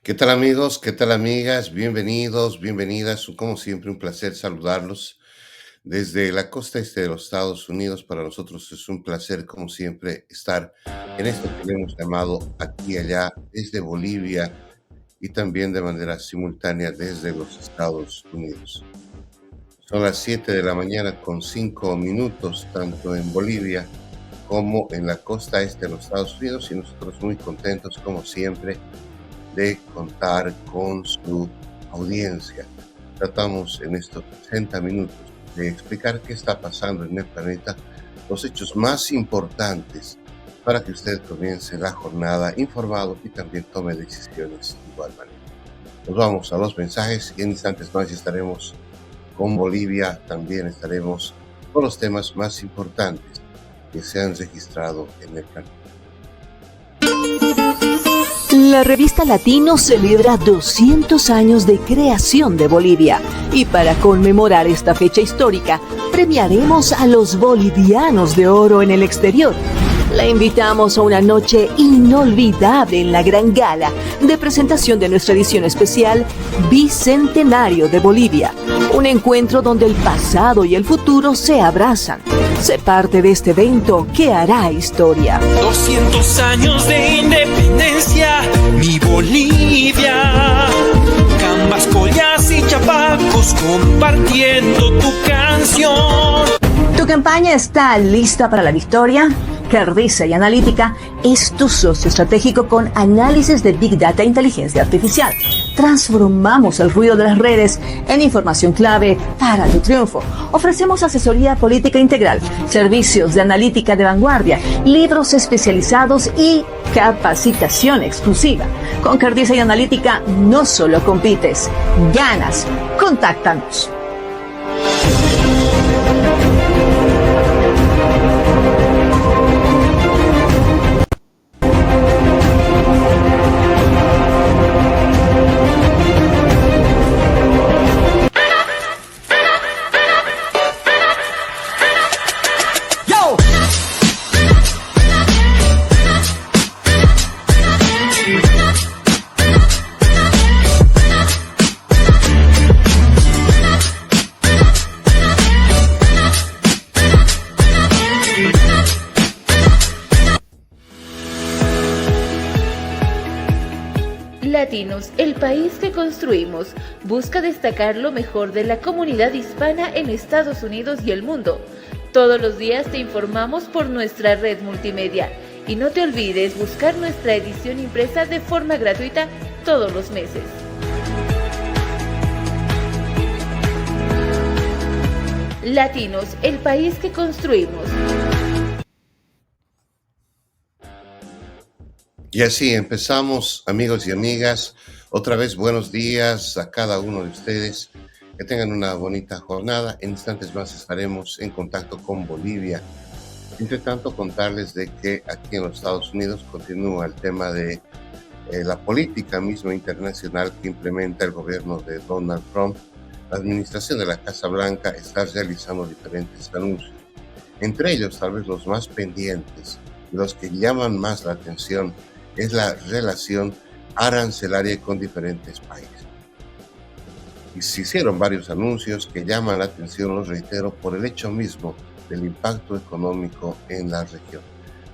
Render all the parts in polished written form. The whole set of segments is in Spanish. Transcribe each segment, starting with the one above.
¿Qué tal amigos? ¿Qué tal amigas? Bienvenidos, bienvenidas. Como siempre, un placer saludarlos desde la costa este de los Estados Unidos. Para nosotros es un placer, como siempre, estar en esto que le hemos llamado aquí y allá, desde Bolivia y también de manera simultánea desde los Estados Unidos. Son las 7 de la mañana con 5 minutos, tanto en Bolivia como en la costa este de los Estados Unidos, y nosotros muy contentos, como siempre, de contar con su audiencia. Tratamos en estos 60 minutos de explicar qué está pasando en el planeta, los hechos más importantes, para que usted comience la jornada informado y también tome decisiones de igual manera. Nos vamos a los mensajes y en instantes más estaremos con Bolivia. También estaremos con los temas más importantes que se han registrado en el planeta. La revista Latino celebra 200 años de creación de Bolivia y para conmemorar esta fecha histórica, premiaremos a los bolivianos de oro en el exterior. La invitamos a una noche inolvidable en la gran gala de presentación de nuestra edición especial Bicentenario de Bolivia. Un encuentro donde el pasado y el futuro se abrazan. Sé parte de este evento que hará historia. 200 años de independencia, mi Bolivia. Cambas, collas y chapacos compartiendo tu canción. ¿Tu campaña está lista para la victoria? Cardiza y Analítica es tu socio estratégico con análisis de Big Data e inteligencia artificial. Transformamos el ruido de las redes en información clave para tu triunfo. Ofrecemos asesoría política integral, servicios de analítica de vanguardia, libros especializados y capacitación exclusiva. Con Cardiza y Analítica no solo compites, ganas. Contáctanos. Latinos, el país que construimos, busca destacar lo mejor de la comunidad hispana en Estados Unidos y el mundo. Todos los días te informamos por nuestra red multimedia. Y no te olvides buscar nuestra edición impresa de forma gratuita todos los meses. Latinos, el país que construimos. Y así empezamos, amigos y amigas. Otra vez buenos días a cada uno de ustedes. Que tengan una bonita jornada. En instantes más estaremos en contacto con Bolivia. Entre tanto, contarles de que aquí en los Estados Unidos continúa el tema de la política misma internacional que implementa el gobierno de Donald Trump. La administración de la Casa Blanca está realizando diferentes anuncios. Entre ellos, tal vez los más pendientes, los que llaman más la atención, es la relación arancelaria con diferentes países. Y se hicieron varios anuncios que llaman la atención, los reitero, por el hecho mismo del impacto económico en la región.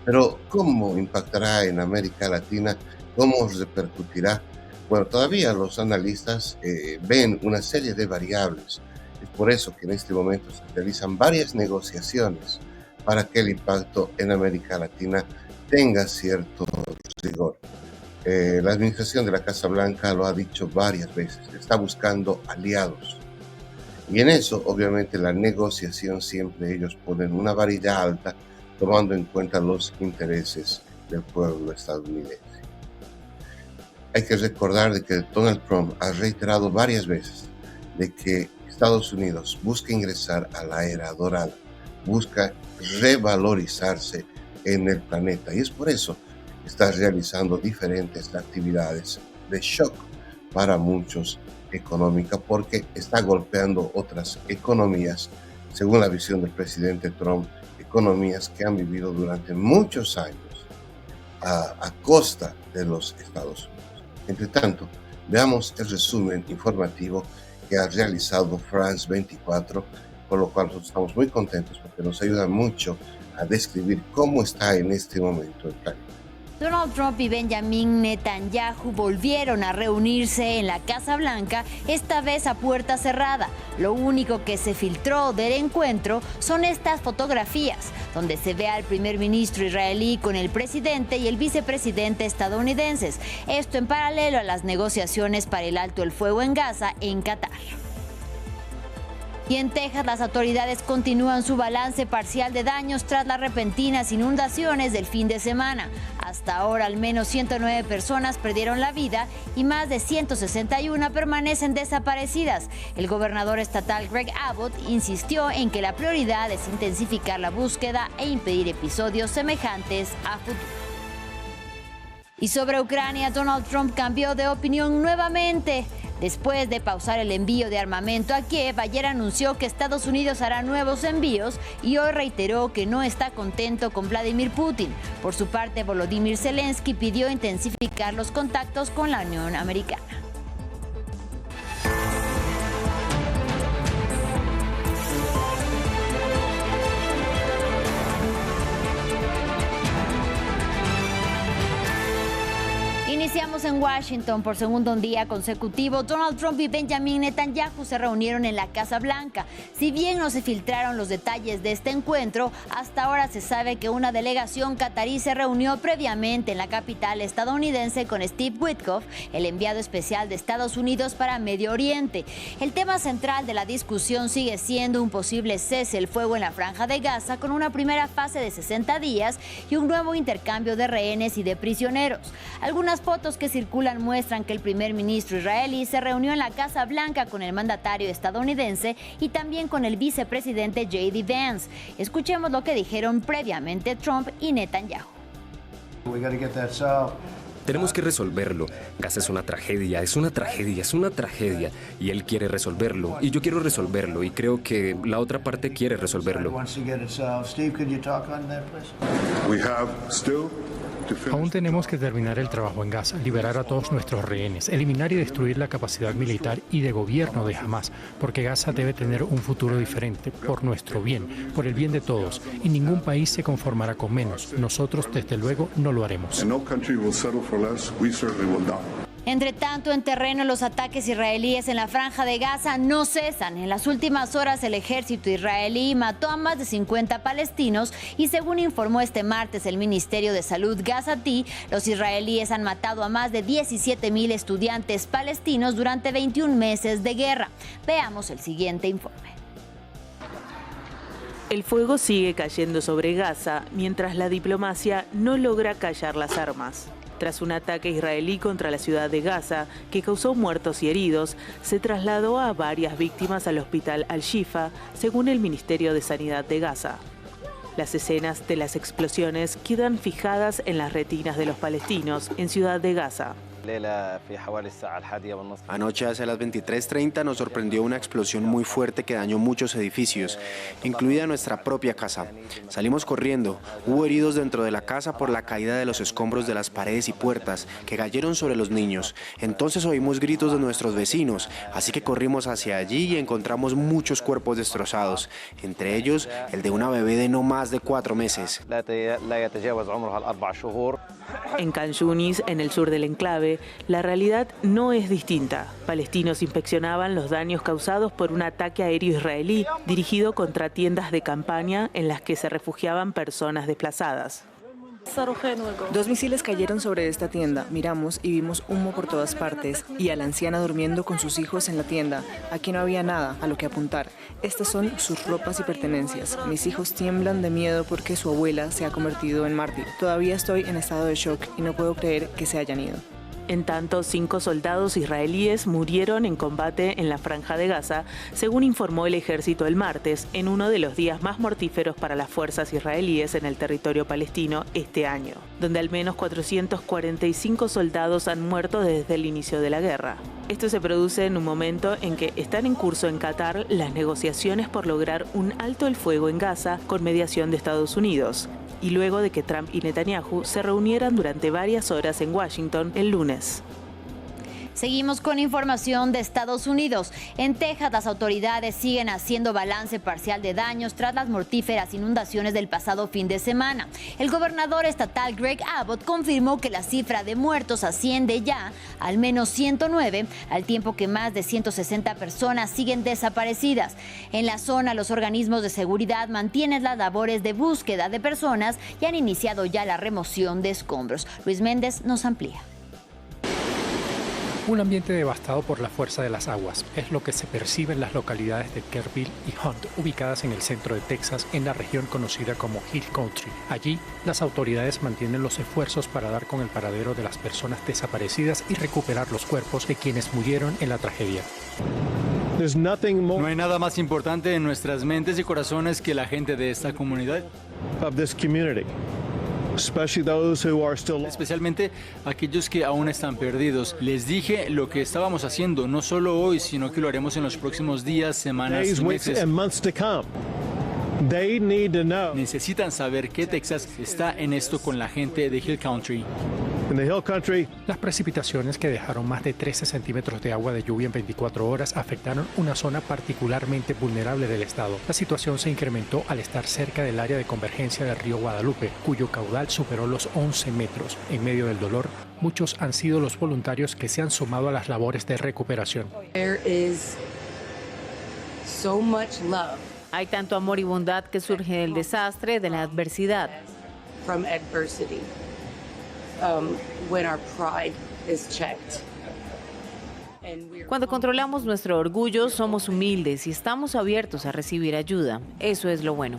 Pero, ¿cómo impactará en América Latina? ¿Cómo repercutirá? Bueno, todavía los analistas ven una serie de variables. Es por eso que en este momento se realizan varias negociaciones para que el impacto en América Latina tenga cierto rigor. La administración de la Casa Blanca lo ha dicho varias veces, está buscando aliados. Y en eso, obviamente, la negociación siempre ellos ponen una varilla alta, tomando en cuenta los intereses del pueblo estadounidense. Hay que recordar de que Donald Trump ha reiterado varias veces de que Estados Unidos busca ingresar a la era dorada, busca revalorizarse en el planeta, y es por eso que está realizando diferentes actividades de shock para muchos económica, porque está golpeando otras economías, según la visión del presidente Trump, economías que han vivido durante muchos años a costa de los Estados Unidos. Entre tanto, Veamos el resumen informativo que ha realizado France 24, por lo cual nosotros estamos muy contentos porque nos ayuda mucho a describir cómo está en este momento el planeta. Donald Trump y Benjamin Netanyahu volvieron a reunirse en la Casa Blanca, esta vez a puerta cerrada. Lo único que se filtró del encuentro son estas fotografías, donde se ve al primer ministro israelí con el presidente y el vicepresidente estadounidenses. Esto en paralelo a las negociaciones para el alto el fuego en Gaza en Qatar. Y en Texas, las autoridades continúan su balance parcial de daños tras las repentinas inundaciones del fin de semana. Hasta ahora, al menos 109 personas perdieron la vida y más de 161 permanecen desaparecidas. El gobernador estatal Greg Abbott insistió en que la prioridad es intensificar la búsqueda e impedir episodios semejantes a futuro. Y sobre Ucrania, Donald Trump cambió de opinión nuevamente. Después de pausar el envío de armamento a Kiev, ayer anunció que Estados Unidos hará nuevos envíos y hoy reiteró que no está contento con Vladimir Putin. Por su parte, Volodymyr Zelensky pidió intensificar los contactos con la Unión Americana. Iniciamos en Washington. Por segundo día consecutivo, Donald Trump y Benjamin Netanyahu se reunieron en la Casa Blanca. Si bien no se filtraron los detalles de este encuentro, hasta ahora se sabe que una delegación catarí se reunió previamente en la capital estadounidense con Steve Witkoff, el enviado especial de Estados Unidos para Medio Oriente. El tema central de la discusión sigue siendo un posible cese el fuego en la Franja de Gaza, con una primera fase de 60 días y un nuevo intercambio de rehenes y de prisioneros. Algunas fotos que circulan muestran que el primer ministro israelí se reunió en la Casa Blanca con el mandatario estadounidense y también con el vicepresidente J.D. Vance. Escuchemos lo que dijeron previamente Trump y Netanyahu. Tenemos que resolverlo. Gaza es una tragedia, es una tragedia, es una tragedia. Y él quiere resolverlo, y yo quiero resolverlo, y creo que la otra parte quiere resolverlo. Aún tenemos que terminar el trabajo en Gaza, liberar a todos nuestros rehenes, eliminar y destruir la capacidad militar y de gobierno de Hamás, porque Gaza debe tener un futuro diferente, por nuestro bien, por el bien de todos, y ningún país se conformará con menos. Nosotros, desde luego, no lo haremos. Entre tanto, en terreno, los ataques israelíes en la Franja de Gaza no cesan. En las últimas horas, el ejército israelí mató a más de 50 palestinos y, según informó este martes el Ministerio de Salud gazatí, los israelíes han matado a más de 17,000 estudiantes palestinos durante 21 meses de guerra. Veamos el siguiente informe. El fuego sigue cayendo sobre Gaza mientras la diplomacia no logra callar las armas. Tras un ataque israelí contra la ciudad de Gaza, que causó muertos y heridos, se trasladó a varias víctimas al hospital Al-Shifa, según el Ministerio de Sanidad de Gaza. Las escenas de las explosiones quedan fijadas en las retinas de los palestinos en Ciudad de Gaza. Anoche hacia las 23:30 nos sorprendió una explosión muy fuerte que dañó muchos edificios, incluida nuestra propia casa. Salimos corriendo, hubo heridos dentro de la casa por la caída de los escombros de las paredes y puertas que cayeron sobre los niños. Entonces oímos gritos de nuestros vecinos, así que corrimos hacia allí y encontramos muchos cuerpos destrozados, entre ellos el de una bebé de no más de 4 meses. En Khan Yunis, en el sur del enclave, la realidad no es distinta. Palestinos inspeccionaban los daños causados por un ataque aéreo israelí dirigido contra tiendas de campaña en las que se refugiaban personas desplazadas. 2 misiles cayeron sobre esta tienda. Miramos y vimos humo por todas partes y a la anciana durmiendo con sus hijos en la tienda. Aquí no había nada a lo que apuntar. Estas son sus ropas y pertenencias. Mis hijos tiemblan de miedo porque su abuela se ha convertido en mártir. Todavía estoy en estado de shock y no puedo creer que se hayan ido. En tanto, 5 soldados israelíes murieron en combate en la Franja de Gaza, según informó el ejército el martes, en uno de los días más mortíferos para las fuerzas israelíes en el territorio palestino este año, donde al menos 445 soldados han muerto desde el inicio de la guerra. Esto se produce en un momento en que están en curso en Qatar las negociaciones por lograr un alto el fuego en Gaza con mediación de Estados Unidos, y luego de que Trump y Netanyahu se reunieran durante varias horas en Washington el lunes. Seguimos con información de Estados Unidos. En Texas, las autoridades siguen haciendo balance parcial de daños tras las mortíferas inundaciones del pasado fin de semana. El gobernador estatal Greg Abbott confirmó que la cifra de muertos asciende ya al menos 109, al tiempo que más de 160 personas siguen desaparecidas. En la zona, los organismos de seguridad mantienen las labores de búsqueda de personas y han iniciado ya la remoción de escombros. Luis Méndez nos amplía. Un ambiente devastado por la fuerza de las aguas es lo que se percibe en las localidades de Kerrville y Hunt, ubicadas en el centro de Texas, en la región conocida como Hill Country. Allí, las autoridades mantienen los esfuerzos para dar con el paradero de las personas desaparecidas y recuperar los cuerpos de quienes murieron en la tragedia. No hay nada más importante en nuestras mentes y corazones que la gente de esta comunidad. Especialmente aquellos que aún están perdidos. Les dije lo que estábamos haciendo, no solo hoy, sino que lo haremos en los próximos días, semanas y meses. Necesitan saber que Texas está en esto con la gente de Hill Country. Las precipitaciones, que dejaron más de 13 centímetros de agua de lluvia en 24 horas, afectaron una zona particularmente vulnerable del estado. La situación se incrementó al estar cerca del área de convergencia del río Guadalupe, cuyo caudal superó los 11 metros. En medio del dolor, muchos han sido los voluntarios que se han sumado a las labores de recuperación. Hay tanto amor y bondad que surge del desastre, de la adversidad. Cuando controlamos nuestro orgullo, somos humildes y estamos abiertos a recibir ayuda. Eso es lo bueno.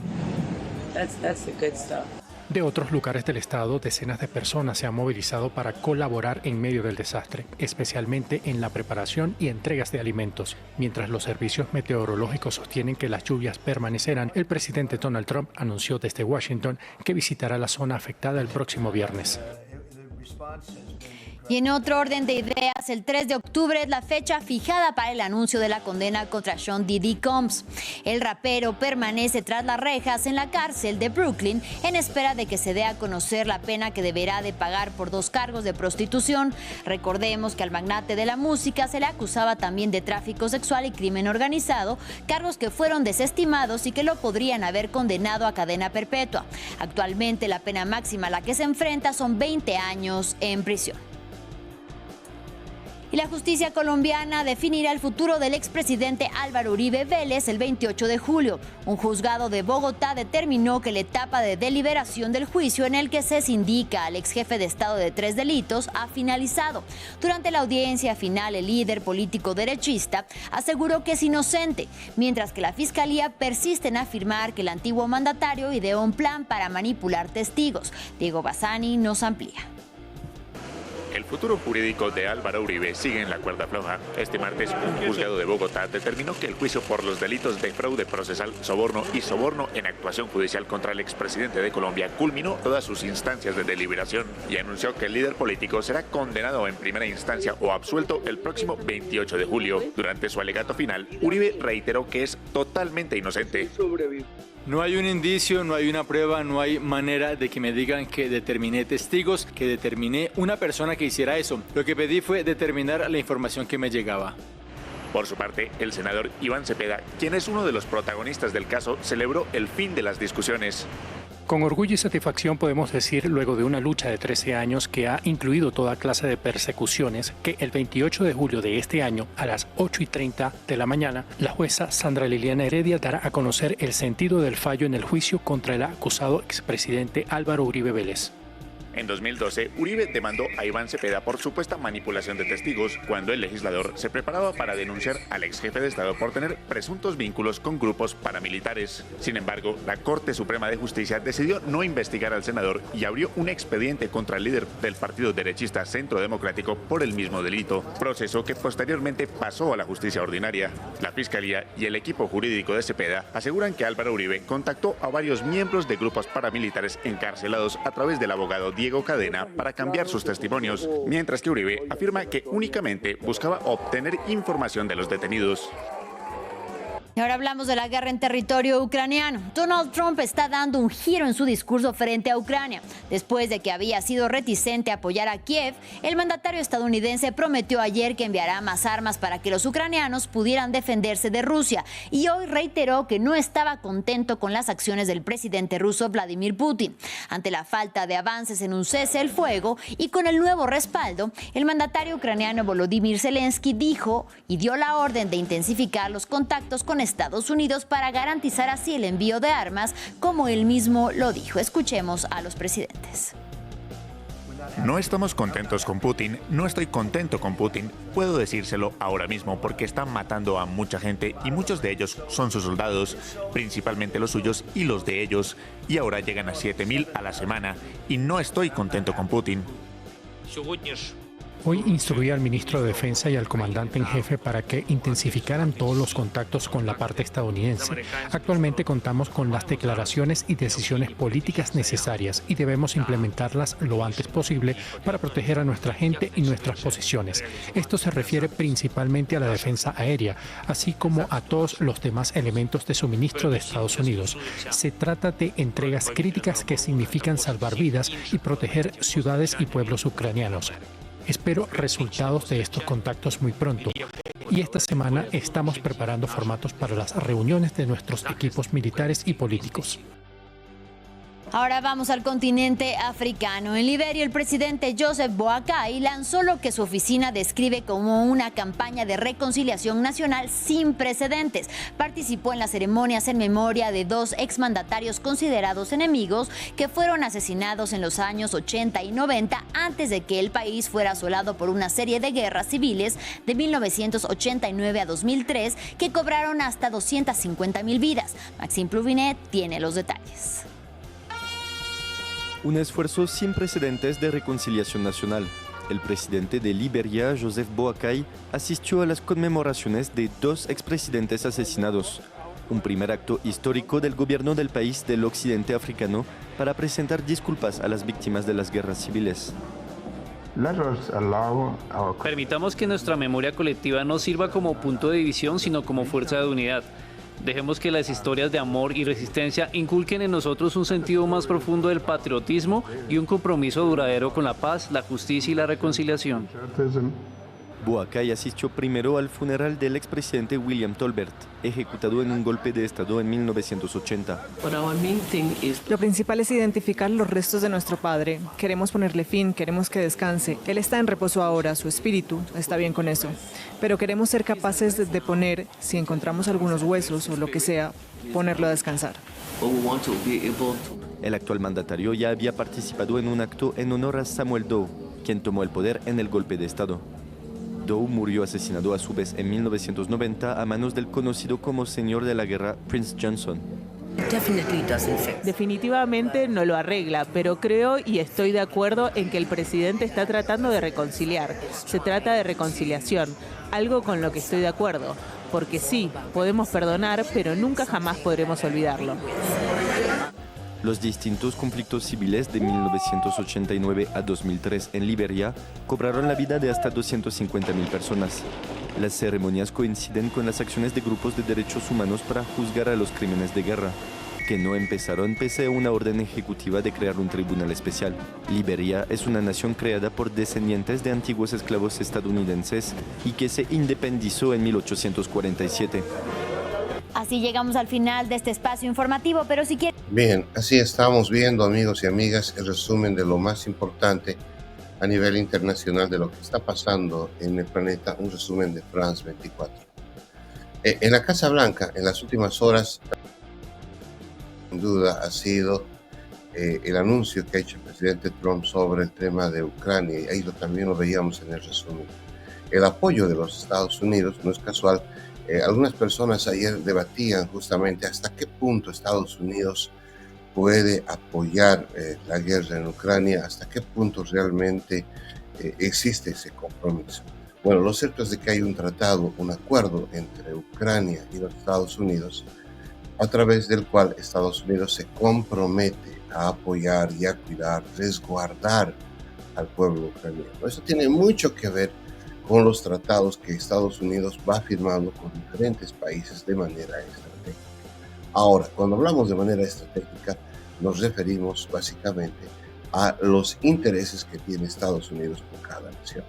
De otros lugares del estado, decenas de personas se han movilizado para colaborar en medio del desastre, especialmente en la preparación y entregas de alimentos. Mientras los servicios meteorológicos sostienen que las lluvias permanecerán, el presidente Donald Trump anunció desde Washington que visitará la zona afectada el próximo viernes. Y en otro orden de ideas, el 3 de octubre es la fecha fijada para el anuncio de la condena contra Sean Diddy Combs. El rapero permanece tras las rejas en la cárcel de Brooklyn en espera de que se dé a conocer la pena que deberá de pagar por 2 cargos de prostitución. Recordemos que al magnate de la música se le acusaba también de tráfico sexual y crimen organizado, cargos que fueron desestimados y que lo podrían haber condenado a cadena perpetua. Actualmente la pena máxima a la que se enfrenta son 20 años en prisión. Y la justicia colombiana definirá el futuro del expresidente Álvaro Uribe Vélez el 28 de julio. Un juzgado de Bogotá determinó que la etapa de deliberación del juicio en el que se sindica al exjefe de Estado de 3 delitos ha finalizado. Durante la audiencia final, el líder político derechista aseguró que es inocente, mientras que la Fiscalía persiste en afirmar que el antiguo mandatario ideó un plan para manipular testigos. Diego Bassani nos amplía. El futuro jurídico de Álvaro Uribe sigue en la cuerda floja. Este martes, un juzgado de Bogotá determinó que el juicio por los delitos de fraude procesal, soborno y soborno en actuación judicial contra el expresidente de Colombia culminó todas sus instancias de deliberación y anunció que el líder político será condenado en primera instancia o absuelto el próximo 28 de julio. Durante su alegato final, Uribe reiteró que es totalmente inocente. No hay un indicio, no hay una prueba, no hay manera de que me digan que determiné testigos, que determiné una persona que hiciera eso. Lo que pedí fue determinar la información que me llegaba. Por su parte, el senador Iván Cepeda, quien es uno de los protagonistas del caso, celebró el fin de las discusiones. Con orgullo y satisfacción podemos decir, luego de una lucha de 13 años que ha incluido toda clase de persecuciones, que el 28 de julio de este año, a las 8:30 de la mañana, la jueza Sandra Liliana Heredia dará a conocer el sentido del fallo en el juicio contra el acusado expresidente Álvaro Uribe Vélez. En 2012, Uribe demandó a Iván Cepeda por supuesta manipulación de testigos cuando el legislador se preparaba para denunciar al ex jefe de Estado por tener presuntos vínculos con grupos paramilitares. Sin embargo, la Corte Suprema de Justicia decidió no investigar al senador y abrió un expediente contra el líder del partido derechista Centro Democrático por el mismo delito, proceso que posteriormente pasó a la justicia ordinaria. La Fiscalía y el equipo jurídico de Cepeda aseguran que Álvaro Uribe contactó a varios miembros de grupos paramilitares encarcelados a través del abogado Diego Cadena para cambiar sus testimonios, mientras que Uribe afirma que únicamente buscaba obtener información de los detenidos. Y ahora hablamos de la guerra en territorio ucraniano. Donald Trump está dando un giro en su discurso frente a Ucrania. Después de que había sido reticente a apoyar a Kiev, el mandatario estadounidense prometió ayer que enviará más armas para que los ucranianos pudieran defenderse de Rusia. Y hoy reiteró que no estaba contento con las acciones del presidente ruso Vladimir Putin. Ante la falta de avances en un cese el fuego y con el nuevo respaldo, el mandatario ucraniano Volodymyr Zelensky dijo y dio la orden de intensificar los contactos con Estados Unidos para garantizar así el envío de armas, como él mismo lo dijo. Escuchemos a los presidentes. No estamos contentos con Putin, no estoy contento con Putin. Puedo decírselo ahora mismo porque están matando a mucha gente y muchos de ellos son sus soldados, principalmente los suyos y los de ellos, y ahora llegan a 7.000 a la semana y no estoy contento con Putin. Hoy instruí al ministro de Defensa y al comandante en jefe para que intensificaran todos los contactos con la parte estadounidense. Actualmente contamos con las declaraciones y decisiones políticas necesarias y debemos implementarlas lo antes posible para proteger a nuestra gente y nuestras posiciones. Esto se refiere principalmente a la defensa aérea, así como a todos los demás elementos de suministro de Estados Unidos. Se trata de entregas críticas que significan salvar vidas y proteger ciudades y pueblos ucranianos. Espero resultados de estos contactos muy pronto. Y esta semana estamos preparando formatos para las reuniones de nuestros equipos militares y políticos. Ahora vamos al continente africano. En Liberia, el presidente Joseph Boakai lanzó lo que su oficina describe como una campaña de reconciliación nacional sin precedentes. Participó en las ceremonias en memoria de dos exmandatarios considerados enemigos que fueron asesinados en los años 80 y 90 antes de que el país fuera asolado por una serie de guerras civiles de 1989 a 2003 que cobraron hasta 250,000 vidas. Maxime Pluvinet tiene los detalles. Un esfuerzo sin precedentes de reconciliación nacional. El presidente de Liberia, Joseph Boakai, asistió a las conmemoraciones de dos expresidentes asesinados. Un primer acto histórico del gobierno del país del occidente africano para presentar disculpas a las víctimas de las guerras civiles. Permitamos que nuestra memoria colectiva no sirva como punto de división, sino como fuerza de unidad. Dejemos que las historias de amor y resistencia inculquen en nosotros un sentido más profundo del patriotismo y un compromiso duradero con la paz, la justicia y la reconciliación. Boakai asistió primero al funeral del expresidente William Tolbert, ejecutado en un golpe de Estado en 1980. Lo principal es identificar los restos de nuestro padre. Queremos ponerle fin, queremos que descanse. Él está en reposo ahora, su espíritu está bien con eso. Pero queremos ser capaces de poner, si encontramos algunos huesos o lo que sea, ponerlo a descansar. El actual mandatario ya había participado en un acto en honor a Samuel Doe, quien tomó el poder en el golpe de Estado. Doe murió asesinado a su vez en 1990 a manos del conocido como Señor de la Guerra, Prince Johnson. Definitivamente no lo arregla, pero creo y estoy de acuerdo en que el presidente está tratando de reconciliar. Se trata de reconciliación, algo con lo que estoy de acuerdo. Porque sí, podemos perdonar, pero nunca jamás podremos olvidarlo. Los distintos conflictos civiles de 1989 a 2003 en Liberia cobraron la vida de hasta 250,000 personas. Las ceremonias coinciden con las acciones de grupos de derechos humanos para juzgar a los crímenes de guerra, que no empezaron pese a una orden ejecutiva de crear un tribunal especial. Liberia es una nación creada por descendientes de antiguos esclavos estadounidenses y que se independizó en 1847. Así llegamos al final de este espacio informativo, pero si quieren... Bien, así estamos viendo, amigos y amigas, el resumen de lo más importante a nivel internacional de lo que está pasando en el planeta, un resumen de France 24. En la Casa Blanca, en las últimas horas, sin duda ha sido el anuncio que ha hecho el presidente Trump sobre el tema de Ucrania, y ahí también lo veíamos en el resumen. El apoyo de los Estados Unidos no es casual. Algunas personas ayer debatían justamente hasta qué punto Estados Unidos puede apoyar la guerra en Ucrania, hasta qué punto realmente existe ese compromiso. Bueno, lo cierto es de que hay un tratado, un acuerdo entre Ucrania y los Estados Unidos, a través del cual Estados Unidos se compromete a apoyar y a cuidar, resguardar al pueblo ucraniano. Eso tiene mucho que ver con los tratados que Estados Unidos va firmando con diferentes países de manera estratégica. Ahora, cuando hablamos de manera estratégica, nos referimos básicamente a los intereses que tiene Estados Unidos con cada nación.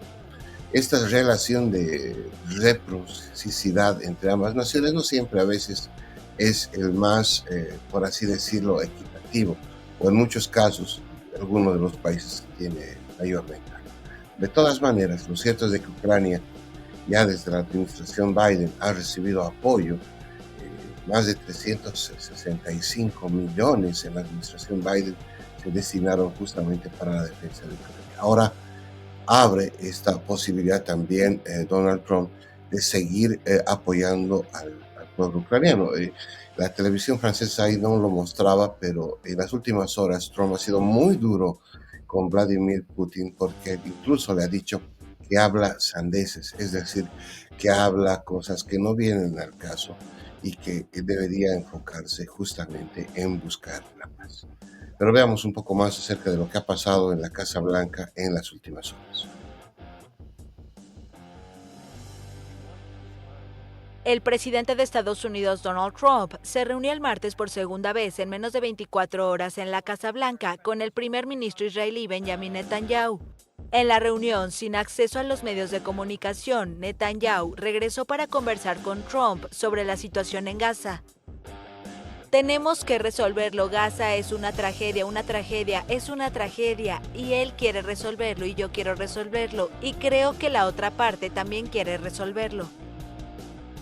Esta relación de reciprocidad entre ambas naciones no siempre a veces es el más, por así decirlo, equitativo, o en muchos casos, alguno de los países tiene mayor ventaja. De todas maneras, lo cierto es de que Ucrania, ya desde la administración Biden, ha recibido apoyo. Más de 365 millones en la administración Biden se destinaron justamente para la defensa de Ucrania. Ahora abre esta posibilidad también Donald Trump de seguir apoyando al pueblo ucraniano. La televisión francesa ahí no lo mostraba, pero en las últimas horas Trump ha sido muy duro con Vladimir Putin, porque incluso le ha dicho que habla sandeces, es decir, que habla cosas que no vienen al caso y que debería enfocarse justamente en buscar la paz. Pero veamos un poco más acerca de lo que ha pasado en la Casa Blanca en las últimas horas. El presidente de Estados Unidos, Donald Trump, se reunió el martes por segunda vez en menos de 24 horas en la Casa Blanca con el primer ministro israelí Benjamin Netanyahu. En la reunión, sin acceso a los medios de comunicación, Netanyahu regresó para conversar con Trump sobre la situación en Gaza. Tenemos que resolverlo, Gaza es una tragedia, es una tragedia, y él quiere resolverlo y yo quiero resolverlo, y creo que la otra parte también quiere resolverlo.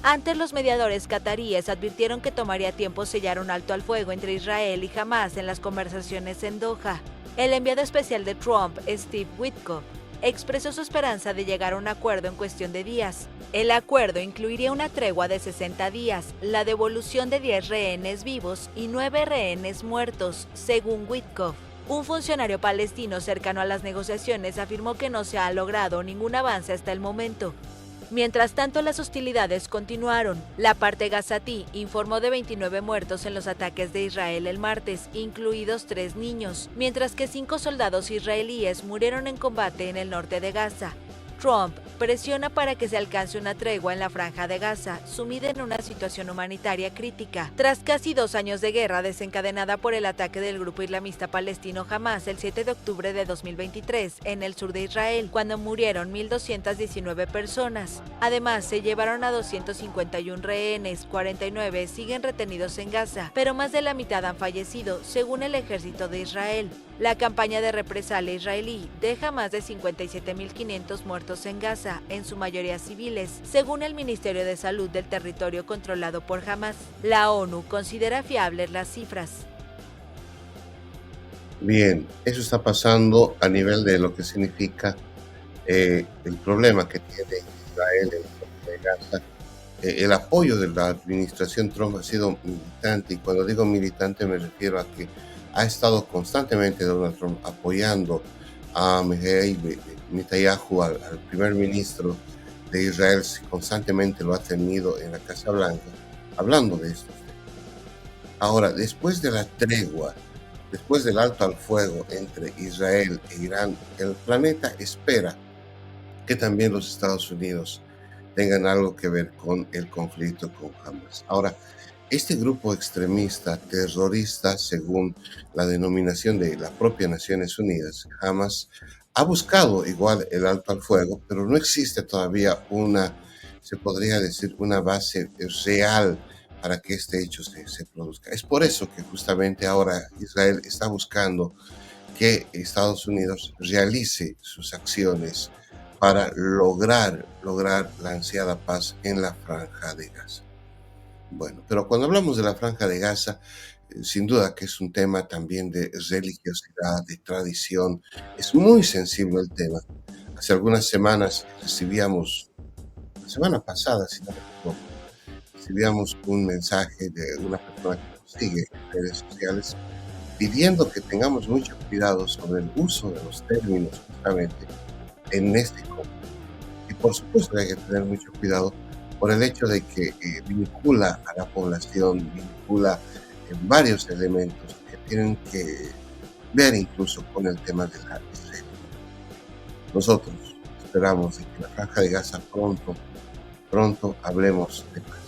Antes, los mediadores cataríes advirtieron que tomaría tiempo sellar un alto al fuego entre Israel y Hamás en las conversaciones en Doha. El enviado especial de Trump, Steve Witkoff, expresó su esperanza de llegar a un acuerdo en cuestión de días. El acuerdo incluiría una tregua de 60 días, la devolución de 10 rehenes vivos y 9 rehenes muertos, según Witkoff. Un funcionario palestino cercano a las negociaciones afirmó que no se ha logrado ningún avance hasta el momento. Mientras tanto, las hostilidades continuaron. La parte gazatí informó de 29 muertos en los ataques de Israel el martes, incluidos 3 niños, mientras que 5 soldados israelíes murieron en combate en el norte de Gaza. Trump presiona para que se alcance una tregua en la Franja de Gaza, sumida en una situación humanitaria crítica, tras casi 2 años de guerra desencadenada por el ataque del grupo islamista palestino Hamás el 7 de octubre de 2023 en el sur de Israel, cuando murieron 1.219 personas. Además, se llevaron a 251 rehenes, 49 siguen retenidos en Gaza, pero más de la mitad han fallecido, según el ejército de Israel. La campaña de represalia israelí deja más de 57.500 muertos en Gaza, en su mayoría civiles, según el Ministerio de Salud del territorio controlado por Hamás. La ONU considera fiables las cifras. Bien, eso está pasando a nivel de lo que significa el problema que tiene Israel en el norte de Gaza. El apoyo de la administración Trump ha sido militante, y cuando digo militante me refiero a que ha estado constantemente Donald Trump apoyando a Netanyahu, al primer ministro de Israel, constantemente lo ha tenido en la Casa Blanca, hablando de estos temas. Ahora, después de la tregua, después del alto al fuego entre Israel e Irán, el planeta espera que también los Estados Unidos tengan algo que ver con el conflicto con Hamás. Ahora, este grupo extremista, terrorista, según la denominación de la propia Naciones Unidas, Hamás, ha buscado igual el alto al fuego, pero no existe todavía se podría decir, una base real para que este hecho se produzca. Es por eso que justamente ahora Israel está buscando que Estados Unidos realice sus acciones para lograr la ansiada paz en la Franja de Gaza. Bueno, pero cuando hablamos de la Franja de Gaza, sin duda que es un tema también de religiosidad, de tradición. Es muy sensible el tema. Hace algunas semanas la semana pasada, si no me equivoco, recibíamos un mensaje de una persona que nos sigue en redes sociales pidiendo que tengamos mucho cuidado sobre el uso de los términos justamente en este conflicto. Y por supuesto hay que tener mucho cuidado por el hecho de que vincula a la población, vincula en varios elementos que tienen que ver incluso con el tema de la Israel. Nosotros esperamos de que la Franja de Gaza pronto hablemos de paz.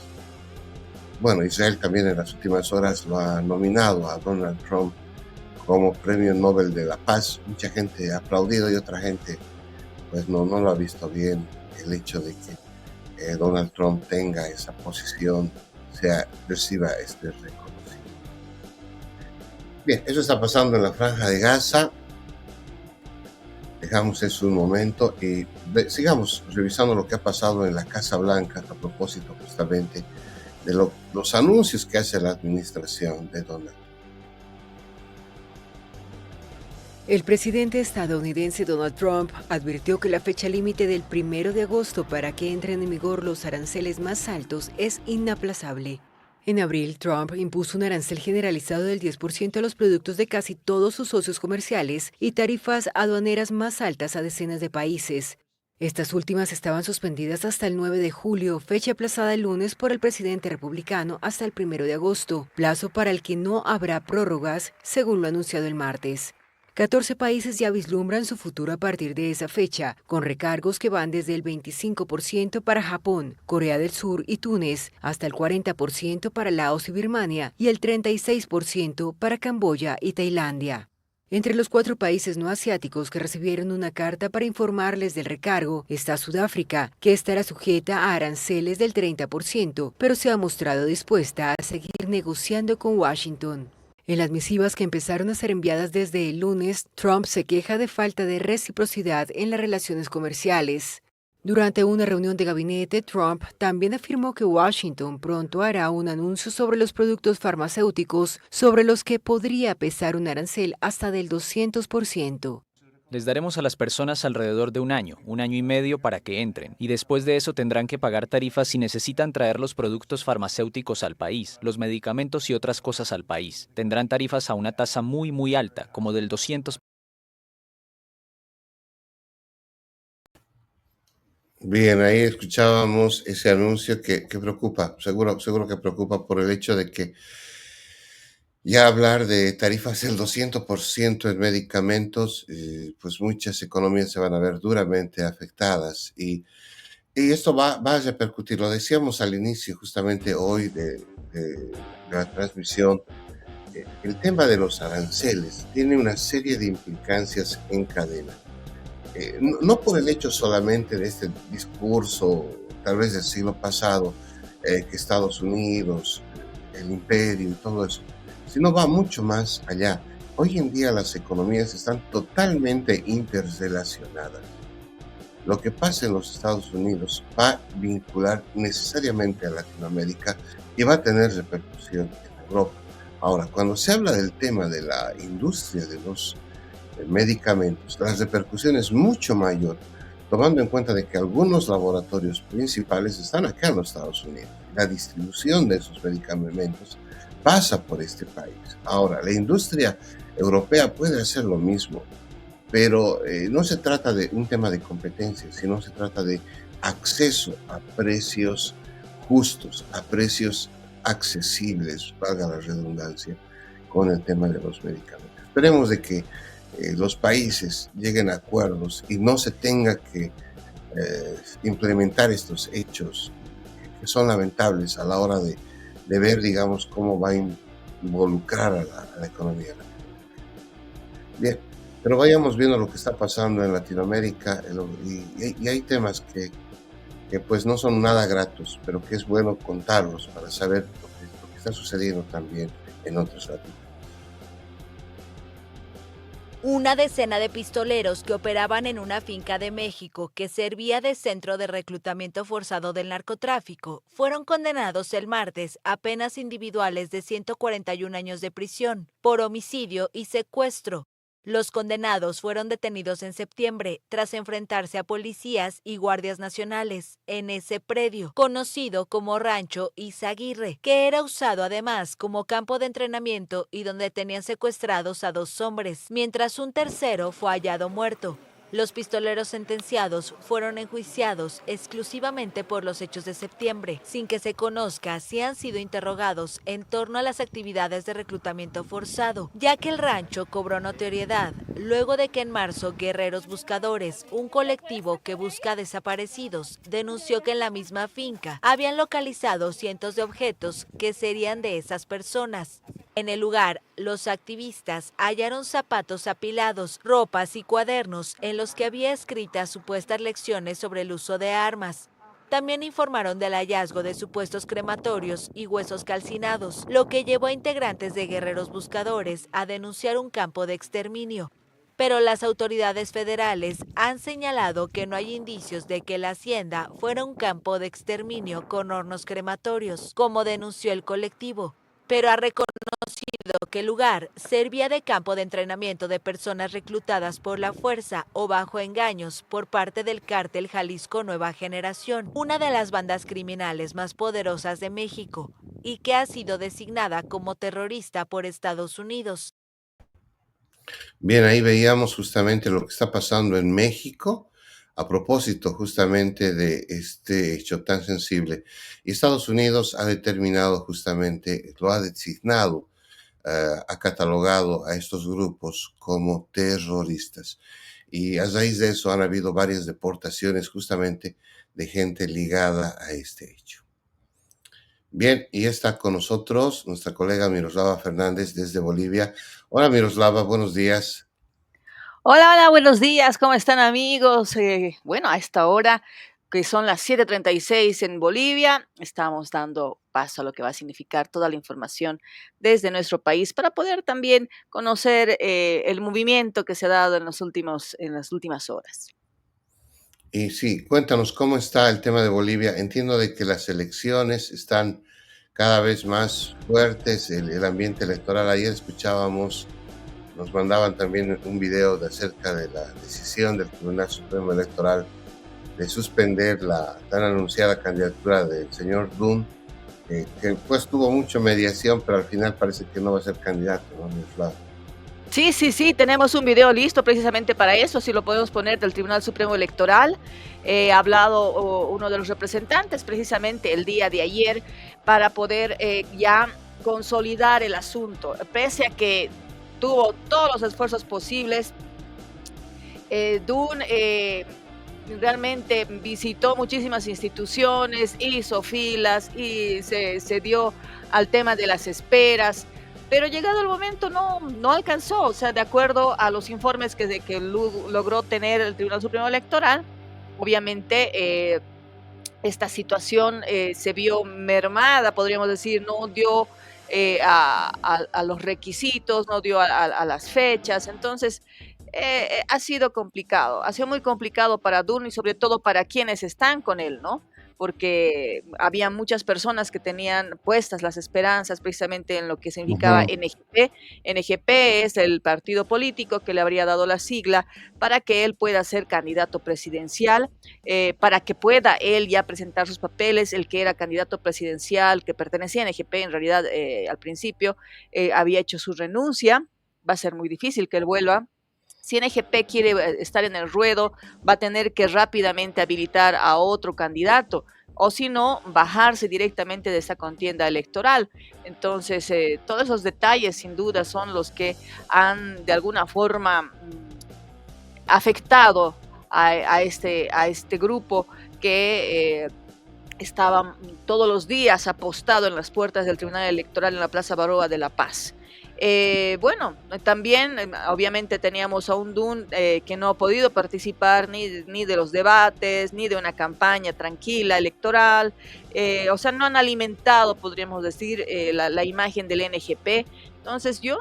Bueno, Israel también en las últimas horas lo ha nominado a Donald Trump como Premio Nobel de la Paz. Mucha gente ha aplaudido y otra gente pues no lo ha visto bien el hecho de que Donald Trump tenga esa posición, reciba este reconocimiento. Bien, eso está pasando en la Franja de Gaza. Dejamos eso un momento y sigamos revisando lo que ha pasado en la Casa Blanca a propósito justamente de los anuncios que hace la administración de Donald Trump. El presidente estadounidense Donald Trump advirtió que la fecha límite del 1 de agosto para que entren en vigor los aranceles más altos es inaplazable. En abril, Trump impuso un arancel generalizado del 10% a los productos de casi todos sus socios comerciales y tarifas aduaneras más altas a decenas de países. Estas últimas estaban suspendidas hasta el 9 de julio, fecha aplazada el lunes por el presidente republicano hasta el 1 de agosto, plazo para el que no habrá prórrogas, según lo anunciado el martes. 14 países ya vislumbran su futuro a partir de esa fecha, con recargos que van desde el 25% para Japón, Corea del Sur y Túnez, hasta el 40% para Laos y Birmania y el 36% para Camboya y Tailandia. Entre los 4 países no asiáticos que recibieron una carta para informarles del recargo está Sudáfrica, que estará sujeta a aranceles del 30%, pero se ha mostrado dispuesta a seguir negociando con Washington. En las misivas que empezaron a ser enviadas desde el lunes, Trump se queja de falta de reciprocidad en las relaciones comerciales. Durante una reunión de gabinete, Trump también afirmó que Washington pronto hará un anuncio sobre los productos farmacéuticos sobre los que podría pesar un arancel hasta del 200%. Les daremos a las personas alrededor de un año y medio para que entren, y después de eso tendrán que pagar tarifas si necesitan traer los productos farmacéuticos al país, los medicamentos y otras cosas al país. Tendrán tarifas a una tasa muy alta, como del 200%. Bien, ahí escuchábamos ese anuncio que preocupa, seguro que preocupa por el hecho de que ya hablar de tarifas del 200% en medicamentos, pues muchas economías se van a ver duramente afectadas y esto va a repercutir, lo decíamos al inicio justamente hoy de la transmisión, el tema de los aranceles tiene una serie de implicancias en cadena. No por el hecho solamente de este discurso, tal vez del siglo pasado, que Estados Unidos, el imperio y todo eso, sino va mucho más allá. Hoy en día las economías están totalmente interrelacionadas. Lo que pasa en los Estados Unidos va a vincular necesariamente a Latinoamérica y va a tener repercusión en Europa. Ahora, cuando se habla del tema de la industria de los medicamentos, la repercusión es mucho mayor, tomando en cuenta de que algunos laboratorios principales están acá en los Estados Unidos. La distribución de esos medicamentos pasa por este país. Ahora, la industria europea puede hacer lo mismo, pero no se trata de un tema de competencia, sino se trata de acceso a precios justos, a precios accesibles, valga la redundancia, con el tema de los medicamentos. Esperemos de que los países lleguen a acuerdos y no se tenga que implementar estos hechos que son lamentables a la hora de ver, digamos, cómo va a involucrar a la economía. Bien, pero vayamos viendo lo que está pasando en Latinoamérica y hay temas que pues no son nada gratos, pero que es bueno contarlos para saber lo que está sucediendo también en otros latinoamericanos. Una decena de pistoleros que operaban en una finca de México que servía de centro de reclutamiento forzado del narcotráfico fueron condenados el martes a penas individuales de 141 años de prisión por homicidio y secuestro. Los condenados fueron detenidos en septiembre tras enfrentarse a policías y guardias nacionales en ese predio, conocido como Rancho Izaguirre, que era usado además como campo de entrenamiento y donde tenían secuestrados a 2 hombres, mientras un tercero fue hallado muerto. Los pistoleros sentenciados fueron enjuiciados exclusivamente por los hechos de septiembre, sin que se conozca si han sido interrogados en torno a las actividades de reclutamiento forzado, ya que el rancho cobró notoriedad luego de que en marzo Guerreros Buscadores, un colectivo que busca desaparecidos, denunció que en la misma finca habían localizado cientos de objetos que serían de esas personas. En el lugar, los activistas hallaron zapatos apilados, ropas y cuadernos en los que había escritas supuestas lecciones sobre el uso de armas. También informaron del hallazgo de supuestos crematorios y huesos calcinados, lo que llevó a integrantes de Guerreros Buscadores a denunciar un campo de exterminio. Pero las autoridades federales han señalado que no hay indicios de que la hacienda fuera un campo de exterminio con hornos crematorios, como denunció el colectivo, pero ha reconocido que el lugar servía de campo de entrenamiento de personas reclutadas por la fuerza o bajo engaños por parte del cártel Jalisco Nueva Generación, una de las bandas criminales más poderosas de México, y que ha sido designada como terrorista por Estados Unidos. Bien, ahí veíamos justamente lo que está pasando en México a propósito justamente de este hecho tan sensible. Y Estados Unidos ha determinado justamente, lo ha designado, ha catalogado a estos grupos como terroristas. Y a raíz de eso han habido varias deportaciones justamente de gente ligada a este hecho. Bien, y está con nosotros nuestra colega Miroslava Fernández desde Bolivia. Hola Miroslava, buenos días. Hola, hola, buenos días, ¿cómo están amigos? Bueno, a esta hora, que son las 7:36 en Bolivia, estamos dando paso a lo que va a significar toda la información desde nuestro país para poder también conocer el movimiento que se ha dado en las últimas horas. Y sí, cuéntanos cómo está el tema de Bolivia. Entiendo de que las elecciones están cada vez más fuertes, el ambiente electoral. Ayer escuchábamos, nos mandaban también un video acerca de la decisión del Tribunal Supremo Electoral de suspender la tan anunciada candidatura del señor Dunn, que pues tuvo mucha mediación, pero al final parece que no va a ser candidato, ¿no, Miroslava? Sí, tenemos un video listo precisamente para eso, si lo podemos poner, del Tribunal Supremo Electoral. Ha hablado uno de los representantes precisamente el día de ayer para poder ya consolidar el asunto, pese a que tuvo todos los esfuerzos posibles. Dunn realmente visitó muchísimas instituciones, hizo filas y se dio al tema de las esperas, pero llegado el momento no alcanzó. O sea, de acuerdo a los informes que logró tener el Tribunal Supremo Electoral, obviamente esta situación se vio mermada, podríamos decir, no dio a los requisitos, no dio a las fechas. Entonces ha sido complicado, ha sido muy complicado para Dunn y sobre todo para quienes están con él, ¿no? Porque había muchas personas que tenían puestas las esperanzas precisamente en lo que significaba NGP. NGP es el partido político que le habría dado la sigla para que él pueda ser candidato presidencial, para que pueda él ya presentar sus papeles. El que era candidato presidencial, que pertenecía a NGP, en realidad al principio había hecho su renuncia. Va a ser muy difícil que él vuelva. Si NGP quiere estar en el ruedo, va a tener que rápidamente habilitar a otro candidato, o si no, bajarse directamente de esta contienda electoral. Entonces, todos esos detalles sin duda son los que han de alguna forma afectado a este grupo que estaba todos los días apostado en las puertas del Tribunal Electoral en la Plaza Baroa de La Paz. Bueno, también obviamente teníamos a un Dunn que no ha podido participar ni de los debates, ni de una campaña tranquila electoral. O sea, no han alimentado, podríamos decir, la imagen del NGP. Entonces yo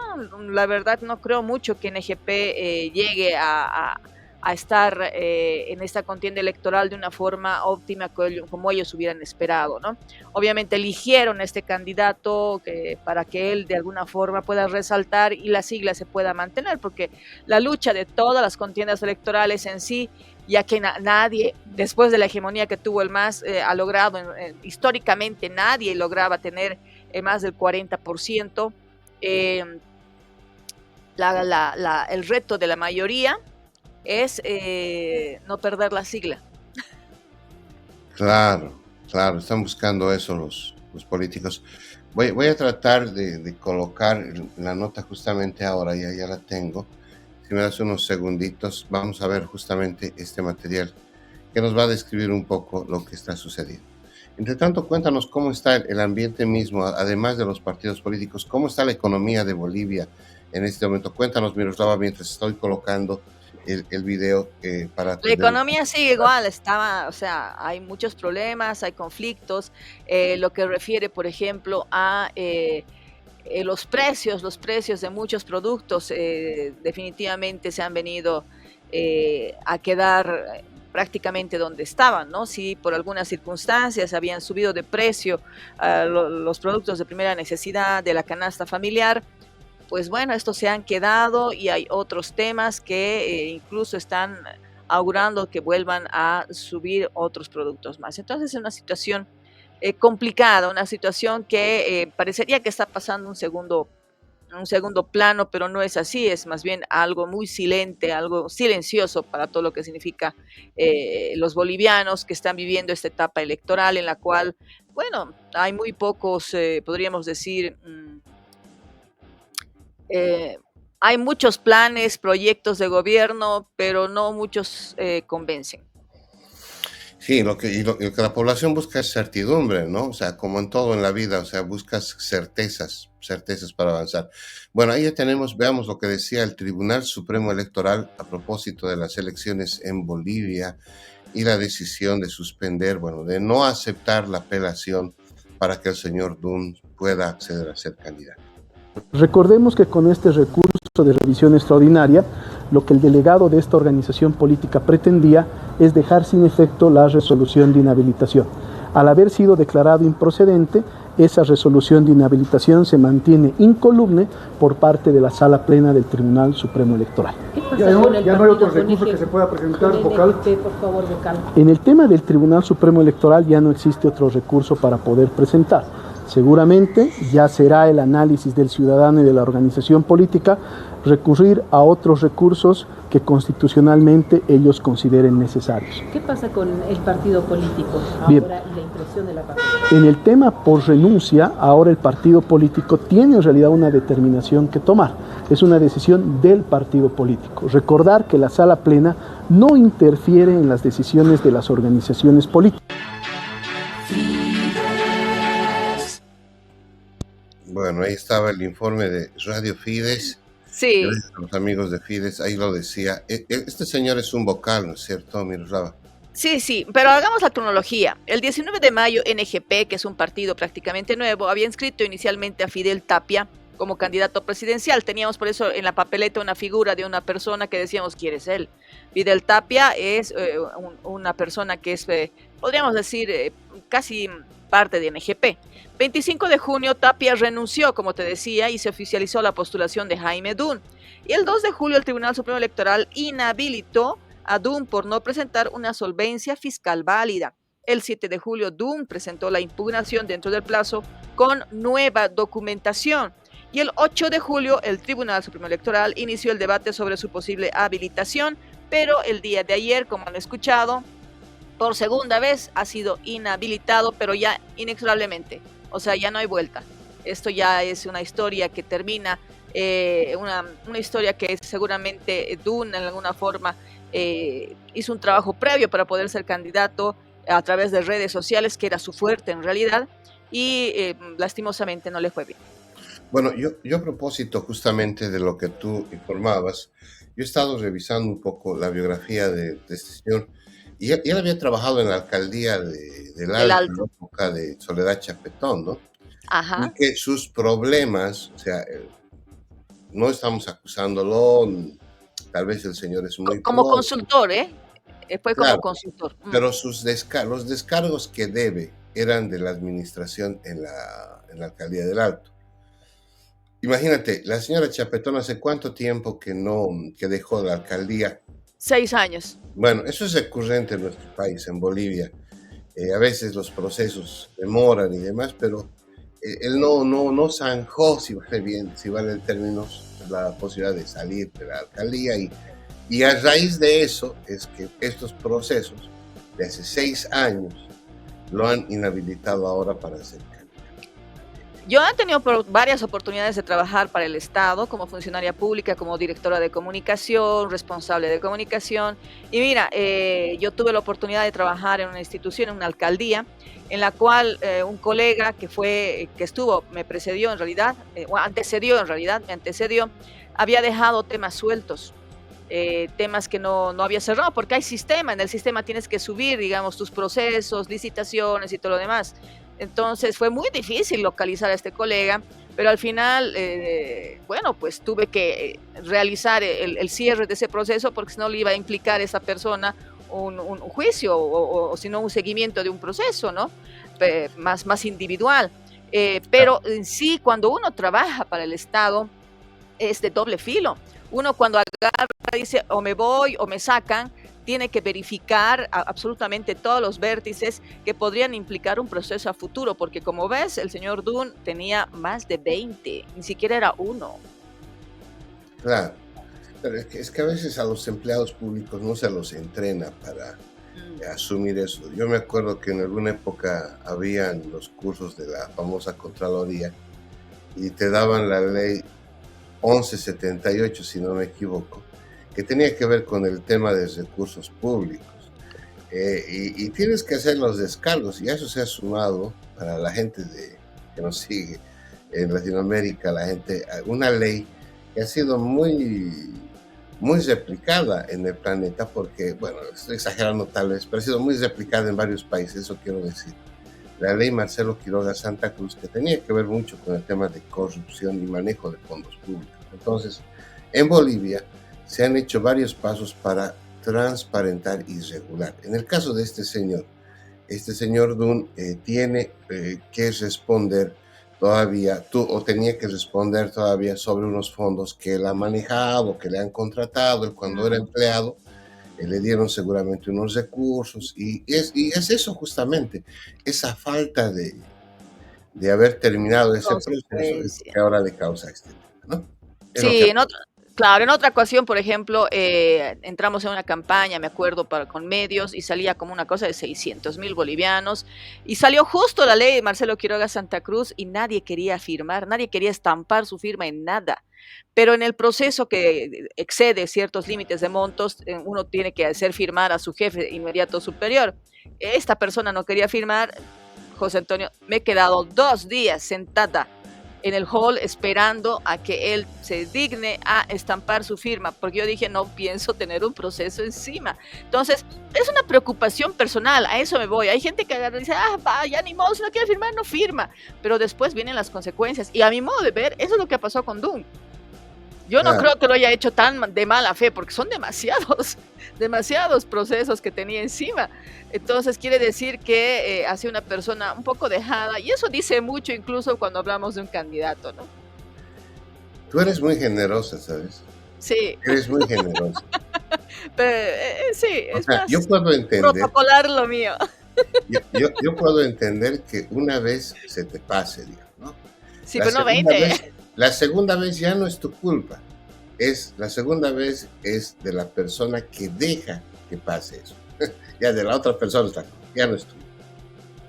la verdad no creo mucho que NGP llegue a estar en esta contienda electoral de una forma óptima como ellos hubieran esperado, ¿no? Obviamente eligieron a este candidato para que él de alguna forma pueda resaltar y la sigla se pueda mantener, porque la lucha de todas las contiendas electorales en sí, ya que nadie, después de la hegemonía que tuvo el MAS, ha logrado, históricamente nadie lograba tener más del 40%. El reto de la mayoría es no perder la sigla. Claro, claro, están buscando eso los políticos. Voy a tratar de colocar la nota justamente ahora, ya la tengo. Si me das unos segunditos, vamos a ver justamente este material que nos va a describir un poco lo que está sucediendo. Entre tanto, cuéntanos cómo está el ambiente mismo, además de los partidos políticos, cómo está la economía de Bolivia en este momento. Cuéntanos, Miroslava, mientras estoy colocando el video para... La economía sigue igual, hay muchos problemas, hay conflictos, lo que refiere, por ejemplo, a los precios de muchos productos definitivamente se han venido a quedar prácticamente donde estaban, ¿no? Si por algunas circunstancias habían subido de precio los productos de primera necesidad de la canasta familiar, pues bueno, estos se han quedado y hay otros temas que incluso están augurando que vuelvan a subir otros productos más. Entonces es una situación complicada, una situación que parecería que está pasando un segundo plano, pero no es así, es más bien algo muy silente, algo silencioso para todo lo que significa los bolivianos que están viviendo esta etapa electoral en la cual, bueno, hay muy pocos, podríamos decir, hay muchos planes, proyectos de gobierno, pero no muchos convencen. Sí, lo que la población busca es certidumbre, ¿no? O sea, como en todo en la vida, o sea, buscas certezas para avanzar. Bueno, ahí ya veamos lo que decía el Tribunal Supremo Electoral a propósito de las elecciones en Bolivia y la decisión de suspender, de no aceptar la apelación para que el señor Dunn pueda acceder a ser candidato. Recordemos que con este recurso de revisión extraordinaria, lo que el delegado de esta organización política pretendía es dejar sin efecto la resolución de inhabilitación. Al haber sido declarado improcedente, esa resolución de inhabilitación se mantiene incoluble por parte de la Sala Plena del Tribunal Supremo Electoral. Ya no hay otro recurso que se pueda presentar, vocal. Por favor, vocal. En el tema del Tribunal Supremo Electoral ya no existe otro recurso para poder presentar. Seguramente ya será el análisis del ciudadano y de la organización política recurrir a otros recursos que constitucionalmente ellos consideren necesarios. ¿Qué pasa con el partido político ahora? Bien. Y la impresión de la partida? En el tema por renuncia, ahora el partido político tiene en realidad una determinación que tomar. Es una decisión del partido político. Recordar que la Sala Plena no interfiere en las decisiones de las organizaciones políticas. Bueno, ahí estaba el informe de Radio Fides. Sí. Los amigos de Fides, ahí lo decía. Este señor es un vocal, ¿no es cierto, Miroslava? Sí, pero hagamos la cronología. El 19 de mayo, NGP, que es un partido prácticamente nuevo, había inscrito inicialmente a Fidel Tapia como candidato presidencial. Teníamos por eso en la papeleta una figura de una persona que decíamos, ¿quién es él? Fidel Tapia es una persona que es, podríamos decir, casi parte de NGP. 25 de junio, Tapia renunció, como te decía, y se oficializó la postulación de Jaime Dunn. Y el 2 de julio, el Tribunal Supremo Electoral inhabilitó a Dunn por no presentar una solvencia fiscal válida. El 7 de julio, Dunn presentó la impugnación dentro del plazo con nueva documentación. Y el 8 de julio, el Tribunal Supremo Electoral inició el debate sobre su posible habilitación, pero el día de ayer, como han escuchado, por segunda vez ha sido inhabilitado, pero ya inexorablemente. O sea, ya no hay vuelta. Esto ya es una historia que termina, una historia que seguramente Dunn en alguna forma hizo un trabajo previo para poder ser candidato a través de redes sociales, que era su fuerte en realidad, y lastimosamente no le fue bien. Bueno, yo a propósito justamente de lo que tú informabas, yo he estado revisando un poco la biografía de este señor, y él había trabajado en la alcaldía del Alto en la época de Soledad Chapetón, ¿no? Ajá. Y que sus problemas, o sea, no estamos acusándolo, tal vez el señor es muy... Como consultor, fue claro, como consultor. Pero los descargos que debe eran de la administración en la alcaldía del Alto. Imagínate, la señora Chapetón, ¿hace cuánto tiempo que dejó la alcaldía? 6 años. Bueno, eso es recurrente en nuestro país, en Bolivia. A veces los procesos demoran y demás, pero él no zanjó, si vale el término, la posibilidad de salir de la alcaldía y Y a raíz de eso es que estos procesos de hace 6 años lo han inhabilitado ahora para hacer candidato. Yo he tenido varias oportunidades de trabajar para el Estado como funcionaria pública, como directora de comunicación, responsable de comunicación. Y mira, yo tuve la oportunidad de trabajar en una institución, en una alcaldía, en la cual un colega me precedió en realidad, me antecedió, había dejado temas sueltos. Temas que no había cerrado, porque hay sistema, en el sistema tienes que subir, digamos, tus procesos, licitaciones y todo lo demás. Entonces fue muy difícil localizar a este colega, pero al final, pues tuve que realizar el cierre de ese proceso, porque si no le iba a implicar a esa persona un juicio o si no un seguimiento de un proceso, ¿no? Más individual. Pero en sí, cuando uno trabaja para el Estado, es de doble filo. Uno cuando agarra, dice o me voy o me sacan, tiene que verificar absolutamente todos los vértices que podrían implicar un proceso a futuro, porque como ves, el señor Dunn tenía más de 20, ni siquiera era uno. Claro, pero es que a veces a los empleados públicos no se los entrena para asumir eso. Yo me acuerdo que en alguna época habían los cursos de la famosa Contraloría y te daban la ley 1178, si no me equivoco, que tenía que ver con el tema de recursos públicos. Y tienes que hacer los descargos, y eso se ha sumado para la gente que nos sigue en Latinoamérica, una ley que ha sido muy replicada en el planeta, porque, bueno, estoy exagerando tal vez, pero ha sido muy replicada en varios países, eso quiero decir. La ley Marcelo Quiroga Santa Cruz, que tenía que ver mucho con el tema de corrupción y manejo de fondos públicos. Entonces, en Bolivia se han hecho varios pasos para transparentar y regular. En el caso de este señor Dunn tiene que responder todavía, tenía que responder todavía sobre unos fondos que él ha manejado, que le han contratado, él cuando era empleado, le dieron seguramente unos recursos, y es eso justamente, esa falta de haber terminado ese proceso que ahora le causa este tema, ¿no? Sí, en otra ocasión, por ejemplo, entramos en una campaña, me acuerdo, con medios, y salía como una cosa de 600,000 bolivianos, y salió justo la ley de Marcelo Quiroga Santa Cruz, y nadie quería firmar, nadie quería estampar su firma en nada. Pero en el proceso que excede ciertos límites de montos, uno tiene que hacer firmar a su jefe inmediato superior. Esta persona no quería firmar. José Antonio, me he quedado 2 días sentada en el hall esperando a que él se digne a estampar su firma, porque yo dije, no pienso tener un proceso encima. Entonces, es una preocupación personal, a eso me voy. Hay gente que agarra y dice, ya ni modo, si no quiere firmar, no firma. Pero después vienen las consecuencias. Y a mi modo de ver, eso es lo que pasó con Dunn. Yo no creo que lo haya hecho tan de mala fe, porque son demasiados procesos que tenía encima. Entonces quiere decir que ha sido una persona un poco dejada, y eso dice mucho incluso cuando hablamos de un candidato, ¿no? Tú eres muy generosa, ¿sabes? Sí. Eres muy generosa. Pero, sí, es más yo puedo entender, protocolar lo mío. yo puedo entender que una vez se te pase, digamos, ¿no? Sí, pero no 20. La segunda vez ya no es tu culpa. La segunda vez es de la persona que deja que pase eso. Ya de la otra persona ya no es tuya.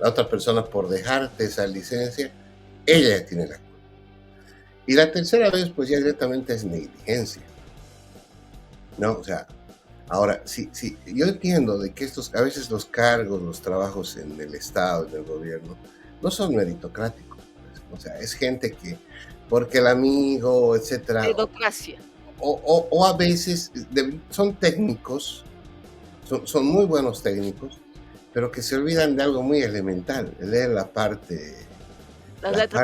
La otra persona, por dejarte esa licencia, ella ya tiene la culpa. Y la tercera vez, pues ya directamente es negligencia. ¿No? O sea, ahora, sí, yo entiendo de que a veces los cargos, los trabajos en el Estado, en el gobierno, no son meritocráticos. Pues. O sea, es gente que, porque el amigo, etcétera. Meritocracia. O a veces son técnicos, son muy buenos técnicos, pero que se olvidan de algo muy elemental, leer la parte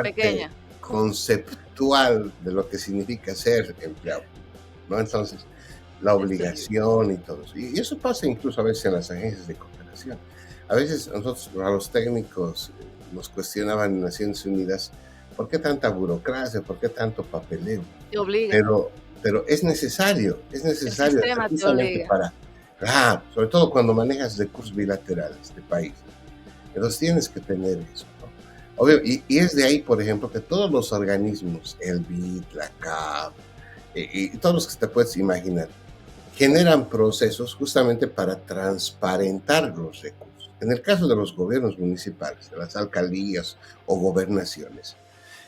pequeña, conceptual de lo que significa ser empleado, ¿no? Entonces, la obligación y todo eso. Y eso pasa incluso a veces en las agencias de cooperación. A veces nosotros, a los técnicos, nos cuestionaban en Naciones Unidas, ¿por qué tanta burocracia? ¿Por qué tanto papeleo? Te obliga. Pero es necesario El sistema te obliga. Sobre todo cuando manejas recursos bilaterales de país. Entonces tienes que tener eso, ¿no? Obvio, y es de ahí, por ejemplo, que todos los organismos, el BID, la CAP, y todos los que te puedes imaginar, generan procesos justamente para transparentar los recursos. En el caso de los gobiernos municipales, de las alcaldías o gobernaciones,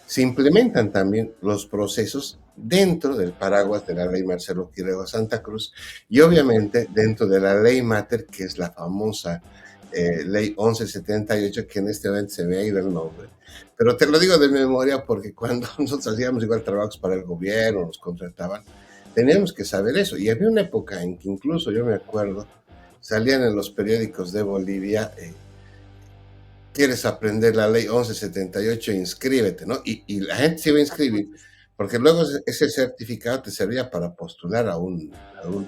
se implementan también los procesos dentro del paraguas de la ley Marcelo Quiroga Santa Cruz y obviamente dentro de la ley Mater, que es la famosa ley 1178, que en este momento se me ha ido el nombre. Pero te lo digo de memoria porque cuando nosotros hacíamos igual trabajos para el gobierno, nos contrataban, teníamos que saber eso. Y había una época en que incluso yo me acuerdo, salían en los periódicos de Bolivia, quieres aprender la ley 1178, inscríbete, ¿no? Y la gente se iba a inscribir, porque luego ese certificado te servía para postular a un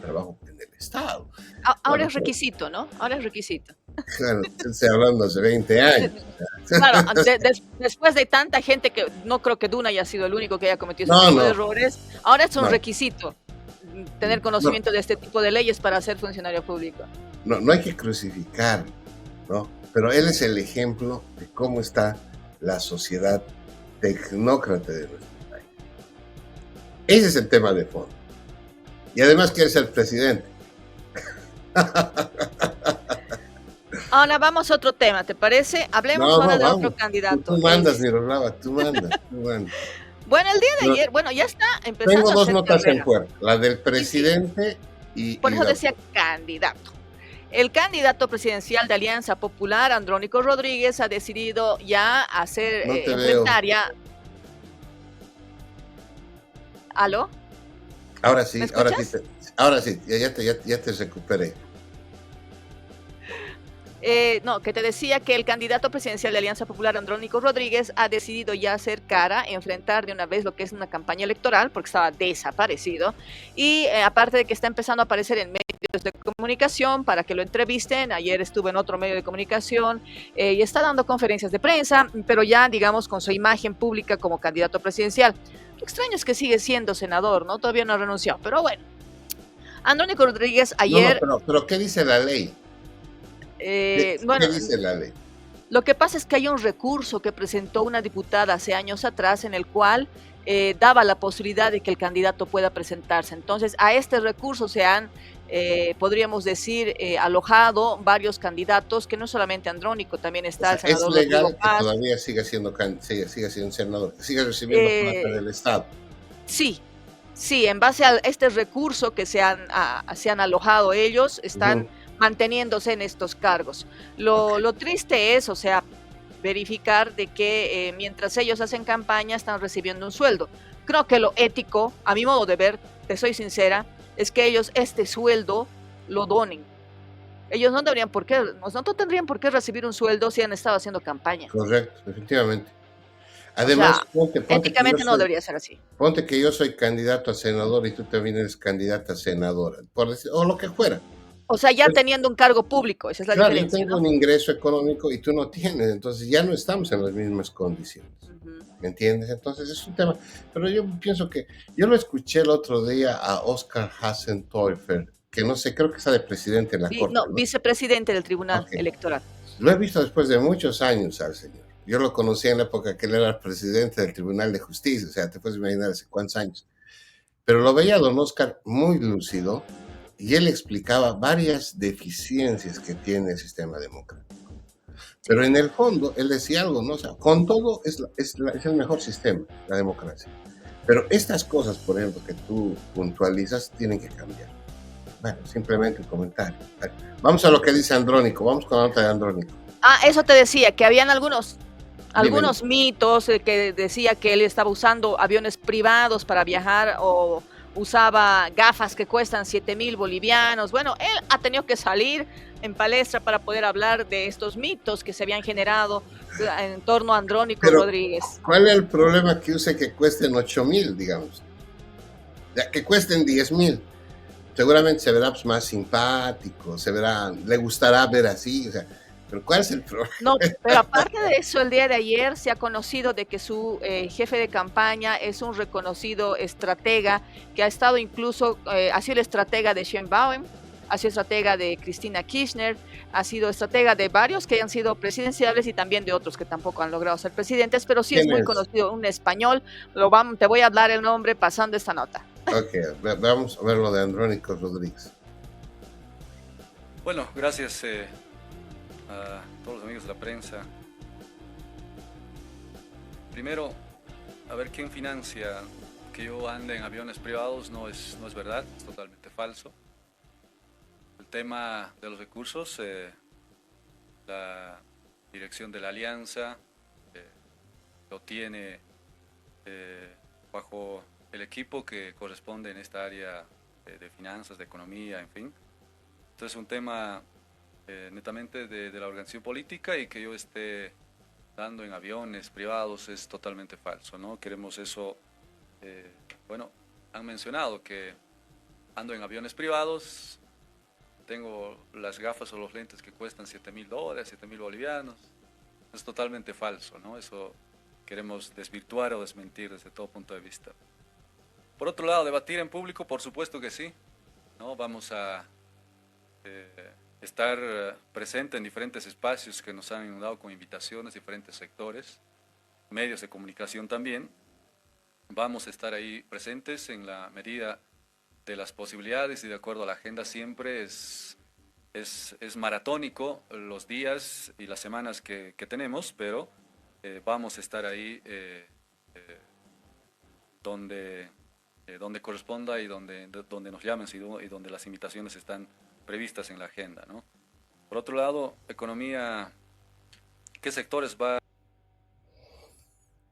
trabajo en el Estado. Ahora es requisito, ¿no? Ahora es requisito. Claro, estoy hablando hace 20 años. Claro, después de tanta gente que no creo que Duna haya sido el único que haya cometido ese tipo de errores, ahora es un requisito tener conocimiento de este tipo de leyes para ser funcionario público. No hay que crucificar, ¿no? Pero él es el ejemplo de cómo está la sociedad tecnócrata de nuestro país. Ese es el tema de fondo. Y además quiere ser presidente. Ahora vamos a otro tema, ¿te parece? Hablemos ahora de otro candidato. Tú mandas, Miroslava, tú mandas. Bueno, el día de ayer, ya está empezando. Tengo dos notas en puerta, la del presidente y... Por eso decía candidato. El candidato presidencial de Alianza Popular, Andrónico Rodríguez, ha decidido ya hacer enfrentar ya. ¿Aló? Ahora sí, ya te recuperé. No, que te decía que el candidato presidencial de Alianza Popular, Andrónico Rodríguez, ha decidido ya hacer cara, enfrentar de una vez lo que es una campaña electoral, porque estaba desaparecido, y aparte de que está empezando a aparecer en medios de comunicación para que lo entrevisten. Ayer estuvo en otro medio de comunicación y está dando conferencias de prensa, pero ya, digamos, con su imagen pública como candidato presidencial. Lo extraño es que sigue siendo senador, ¿no? Todavía no ha renunciado, pero bueno. Andrónico Rodríguez ayer... Pero ¿qué dice la ley? ¿Qué dice la ley? Lo que pasa es que hay un recurso que presentó una diputada hace años atrás en el cual daba la posibilidad de que el candidato pueda presentarse. Entonces, a este recurso se han, podríamos decir, alojado varios candidatos, que no solamente Andrónico, también está el senador. ¿Es legal que todavía siga siendo senador, que siga recibiendo plata del Estado? Sí, en base a este recurso que se han alojado ellos, están manteniéndose en estos cargos. Lo triste es, verificar de que mientras ellos hacen campaña están recibiendo un sueldo. Creo que lo ético, a mi modo de ver, te soy sincera, es que ellos este sueldo lo donen. Ellos no tendrían por qué recibir un sueldo si han estado haciendo campaña. Correcto, efectivamente. Además, éticamente no debería ser así. Ponte que yo soy candidato a senador y tú también eres candidata a senadora, por decir, o lo que fuera. Ya teniendo un cargo público, esa es la diferencia. Yo tengo un ingreso económico y tú no tienes, entonces ya no estamos en las mismas condiciones. ¿Me entiendes? Entonces es un tema. Pero yo pienso que, yo lo escuché el otro día a Oscar Hasenteufel, que no sé, creo que está de presidente en la Corte. No, vicepresidente del Tribunal Electoral. Lo he visto después de muchos años al señor. Yo lo conocí en la época que él era presidente del Tribunal de Justicia, te puedes imaginar hace cuántos años. Pero lo veía a don Oscar muy lúcido, y él explicaba varias deficiencias que tiene el sistema democrático. Pero en el fondo, él decía algo, ¿no? Con todo es el mejor sistema, la democracia. Pero estas cosas, por ejemplo, que tú puntualizas, tienen que cambiar. Bueno, simplemente un comentario. Vamos a lo que dice Andrónico, vamos con la nota de Andrónico. Eso te decía, que habían algunos mitos que decía que él estaba usando aviones privados para viajar o usaba gafas que cuestan 7,000 bolivianos. Bueno, él ha tenido que salir en palestra para poder hablar de estos mitos que se habían generado en torno a Andrónico Rodríguez. ¿Cuál es el problema que use que cuesten 8,000, digamos? Que cuesten 10,000. Seguramente se verá más simpático, le gustará ver así, pero ¿cuál es el problema? No, pero aparte de eso, el día de ayer se ha conocido de que su jefe de campaña es un reconocido estratega que ha estado incluso, ha sido el estratega de Sheinbaum, ha sido estratega de Cristina Kirchner, ha sido estratega de varios que han sido presidenciales y también de otros que tampoco han logrado ser presidentes, pero sí es muy conocido, un español. Te voy a hablar el nombre pasando esta nota. Ok, vamos a ver lo de Andrónico Rodríguez. Bueno, gracias a todos los amigos de la prensa. Primero, a ver quién financia que yo ande en aviones privados. No es verdad, es totalmente falso. El tema de los recursos, la dirección de la alianza lo tiene bajo el equipo que corresponde en esta área de finanzas, de economía, en fin. Entonces es un tema netamente de la organización política, y que yo esté dando en aviones privados es totalmente falso, ¿no? Queremos eso, bueno, han mencionado que ando en aviones privados, tengo las gafas o los lentes que cuestan $7,000, 7,000 bolivianos, es totalmente falso, ¿no? Eso queremos desvirtuar o desmentir desde todo punto de vista. Por otro lado, debatir en público, por supuesto que sí, ¿no? Vamos a estar presente en diferentes espacios que nos han inundado con invitaciones, diferentes sectores, medios de comunicación también. Vamos a estar ahí presentes en la medida de las posibilidades y de acuerdo a la agenda. Siempre es maratónico los días y las semanas que tenemos, pero vamos a estar ahí donde corresponda y donde nos llamen y donde las invitaciones están previstas en la agenda, ¿no? Por otro lado, economía, ¿qué sectores va?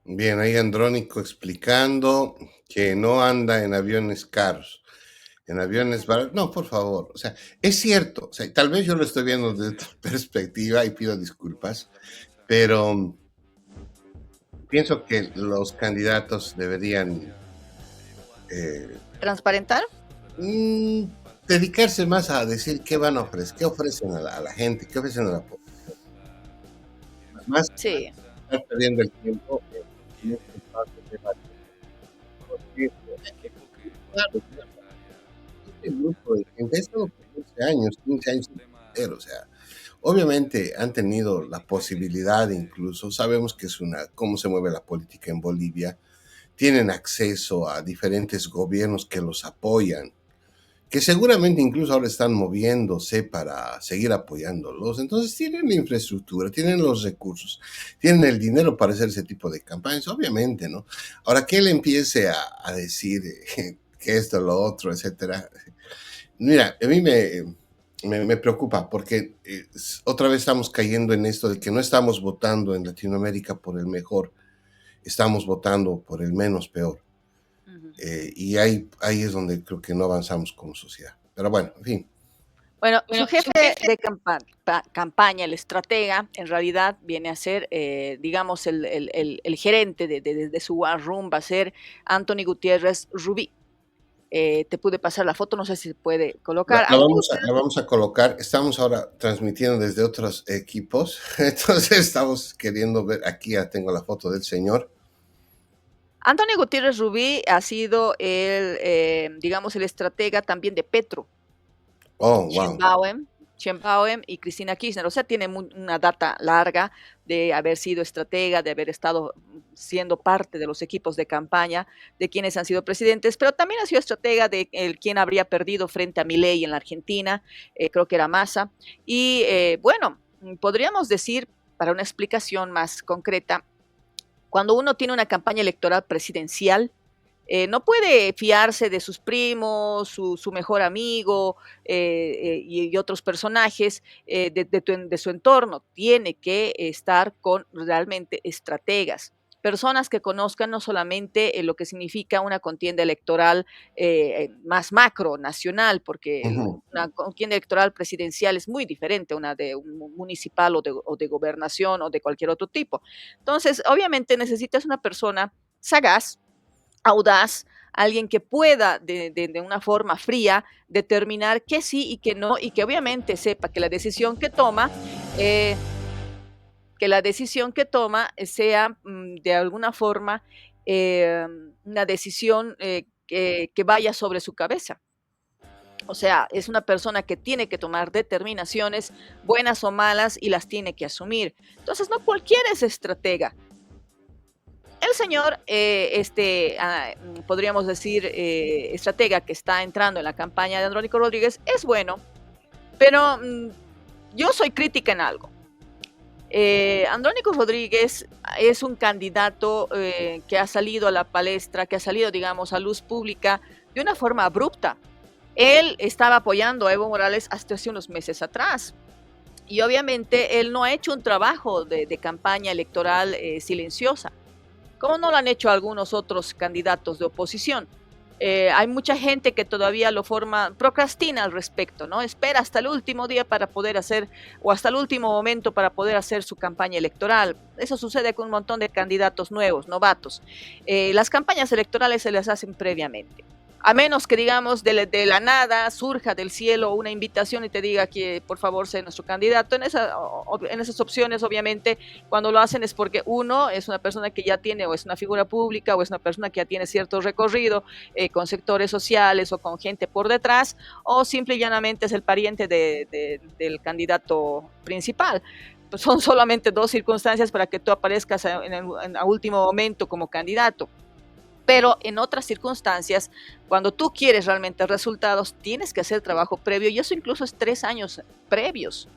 Bien, ahí Andrónico explicando que no anda en aviones caros, en aviones baratos. No, por favor, o sea, es cierto, o sea, tal vez yo lo estoy viendo desde otra perspectiva y pido disculpas, pero pienso que los candidatos deberían ¿transparentar? Dedicarse más a decir qué van a ofrecer, qué ofrecen a la gente, qué ofrecen a la población. Más sí. Estar perdiendo el tiempo en este espacio de debate. Porque, claro, este grupo de gente ha estado por 15 años entero, o sea, obviamente han tenido la posibilidad, incluso sabemos que es cómo se mueve la política en Bolivia, tienen acceso a diferentes gobiernos que los apoyan, que seguramente incluso ahora están moviéndose para seguir apoyándolos. Entonces tienen la infraestructura, tienen los recursos, tienen el dinero para hacer ese tipo de campañas, obviamente, ¿no? Ahora que él empiece a decir que esto, lo otro, etcétera. Mira, a mí me preocupa porque otra vez estamos cayendo en esto de que no estamos votando en Latinoamérica por el mejor, estamos votando por el menos peor. Y ahí es donde creo que no avanzamos como sociedad. Pero bueno, en fin. Bueno, su jefe de campaña, el estratega, en realidad viene a ser, digamos, el gerente de su War Room, va a ser Anthony Gutiérrez Rubí. Te pude pasar la foto, no sé si se puede colocar. La vamos a colocar. Estamos ahora transmitiendo desde otros equipos, entonces estamos queriendo ver. Aquí ya tengo la foto del señor. Anthony Gutiérrez Rubí ha sido digamos, el estratega también de Petro. Oh, wow. Sheinbaum y Cristina Kirchner. O sea, tiene una data larga de haber sido estratega, de haber estado siendo parte de los equipos de campaña de quienes han sido presidentes, pero también ha sido estratega de quien habría perdido frente a Milei en la Argentina, creo que era Massa. Y bueno, podríamos decir, para una explicación más concreta, cuando uno tiene una campaña electoral presidencial, no puede fiarse de sus primos, su mejor amigo y otros personajes de su entorno. Tiene que estar con realmente estrategas, personas que conozcan no solamente lo que significa una contienda electoral más macro, nacional, porque una contienda electoral presidencial es muy diferente a una de un municipal o de gobernación o de cualquier otro tipo. Entonces, obviamente necesitas una persona sagaz, audaz, alguien que pueda de una forma fría determinar qué sí y qué no, y que obviamente sepa que la decisión que toma sea de alguna forma una decisión que vaya sobre su cabeza. O sea, es una persona que tiene que tomar determinaciones, buenas o malas, y las tiene que asumir. Entonces, no cualquiera es estratega. Él señor, podríamos decir, estratega que está entrando en la campaña de Andrónico Rodríguez es bueno, pero yo soy crítica en algo. Andrónico Rodríguez es un candidato que ha salido a la palestra, que ha salido, digamos, a luz pública de una forma abrupta. Él estaba apoyando a Evo Morales hasta hace unos meses atrás. Y obviamente él no ha hecho un trabajo de campaña electoral silenciosa, como no lo han hecho algunos otros candidatos de oposición. Hay mucha gente que todavía procrastina al respecto, ¿no? Espera hasta el último día para poder hacer, o hasta el último momento para poder hacer su campaña electoral. Eso sucede con un montón de candidatos nuevos, novatos. Las campañas electorales se las hacen previamente. A menos que, digamos, de la nada surja del cielo una invitación y te diga que por favor sea nuestro candidato. En esas opciones, obviamente, cuando lo hacen es porque uno es una persona que ya tiene, o es una figura pública, o es una persona que ya tiene cierto recorrido con sectores sociales o con gente por detrás, o simple y llanamente es el pariente del candidato principal. Pues son solamente dos circunstancias para que tú aparezcas en último momento como candidato. Pero en otras circunstancias, cuando tú quieres realmente resultados, tienes que hacer trabajo previo, y eso incluso es 3 años previos,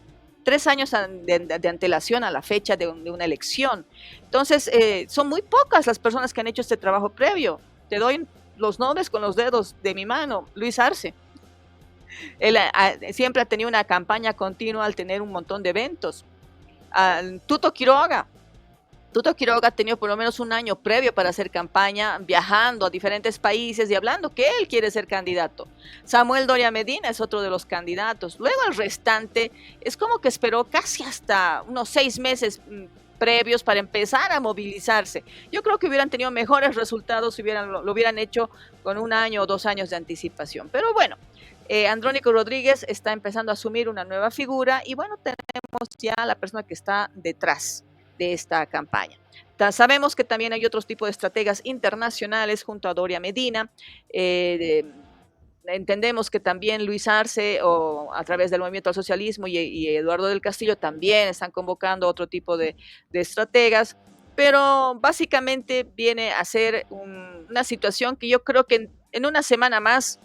3 años de antelación a la fecha de una elección. Entonces, son muy pocas las personas que han hecho este trabajo previo. Te doy los nombres con los dedos de mi mano. Luis Arce. Él siempre ha tenido una campaña continua al tener un montón de eventos. Tuto Quiroga ha tenido por lo menos 1 año previo para hacer campaña, viajando a diferentes países y hablando que él quiere ser candidato. Samuel Doria Medina es otro de los candidatos. Luego el restante es como que esperó casi hasta unos 6 meses previos para empezar a movilizarse. Yo creo que hubieran tenido mejores resultados si lo hubieran hecho con 1 año o 2 años de anticipación. Pero bueno, Andrónico Rodríguez está empezando a asumir una nueva figura y bueno, tenemos ya a la persona que está detrás de esta campaña. Sabemos que también hay otros tipos de estrategas internacionales junto a Doria Medina. Entendemos que también Luis Arce, o a través del Movimiento al Socialismo, y Eduardo del Castillo también están convocando otro tipo de estrategas, pero básicamente viene a ser una situación que yo creo que en una semana más,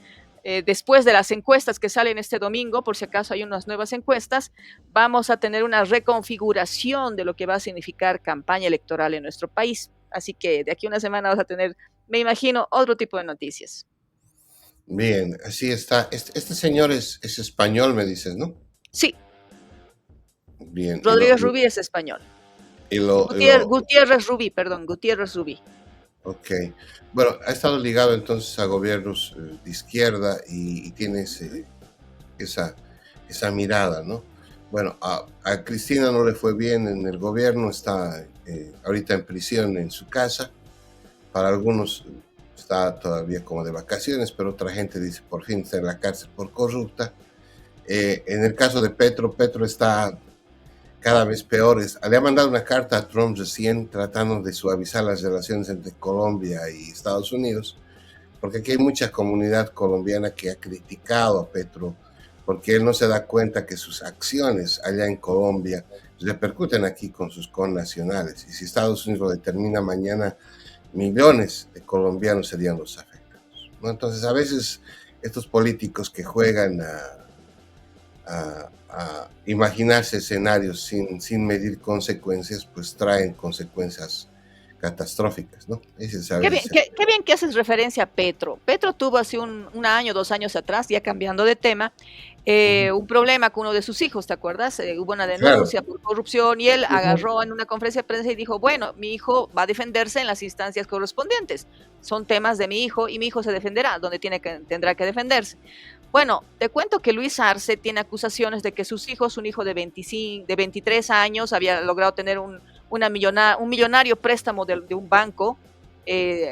después de las encuestas que salen este domingo, por si acaso hay unas nuevas encuestas, vamos a tener una reconfiguración de lo que va a significar campaña electoral en nuestro país. Así que de aquí a una semana vamos a tener, me imagino, otro tipo de noticias. Bien, así está. Este señor es español, me dices, ¿no? Sí. Bien. Rodríguez Rubí es español. Gutiérrez Rubí. Ok. Bueno, ha estado ligado entonces a gobiernos de izquierda y tiene esa mirada, ¿no? Bueno, a Cristina no le fue bien en el gobierno, está ahorita en prisión en su casa. Para algunos está todavía como de vacaciones, pero otra gente dice por fin está en la cárcel por corrupta. En el caso de Petro está cada vez peores. Le ha mandado una carta a Trump recién tratando de suavizar las relaciones entre Colombia y Estados Unidos, porque aquí hay mucha comunidad colombiana que ha criticado a Petro, porque él no se da cuenta que sus acciones allá en Colombia repercuten aquí con sus connacionales. Y si Estados Unidos lo determina mañana, millones de colombianos serían los afectados, ¿no? Entonces, a veces estos políticos que juegan a imaginarse escenarios sin medir consecuencias, pues traen consecuencias catastróficas, ¿no? Qué bien que haces referencia a Petro. Petro tuvo hace un año, 2 años atrás, ya cambiando de tema, un problema con uno de sus hijos, ¿te acuerdas? Hubo una denuncia por corrupción y él agarró en una conferencia de prensa y dijo, bueno, mi hijo va a defenderse en las instancias correspondientes. Son temas de mi hijo y mi hijo se defenderá donde tendrá que defenderse. Bueno, te cuento que Luis Arce tiene acusaciones de que sus hijos, un hijo de 23 años, había logrado tener un millonario préstamo de un banco.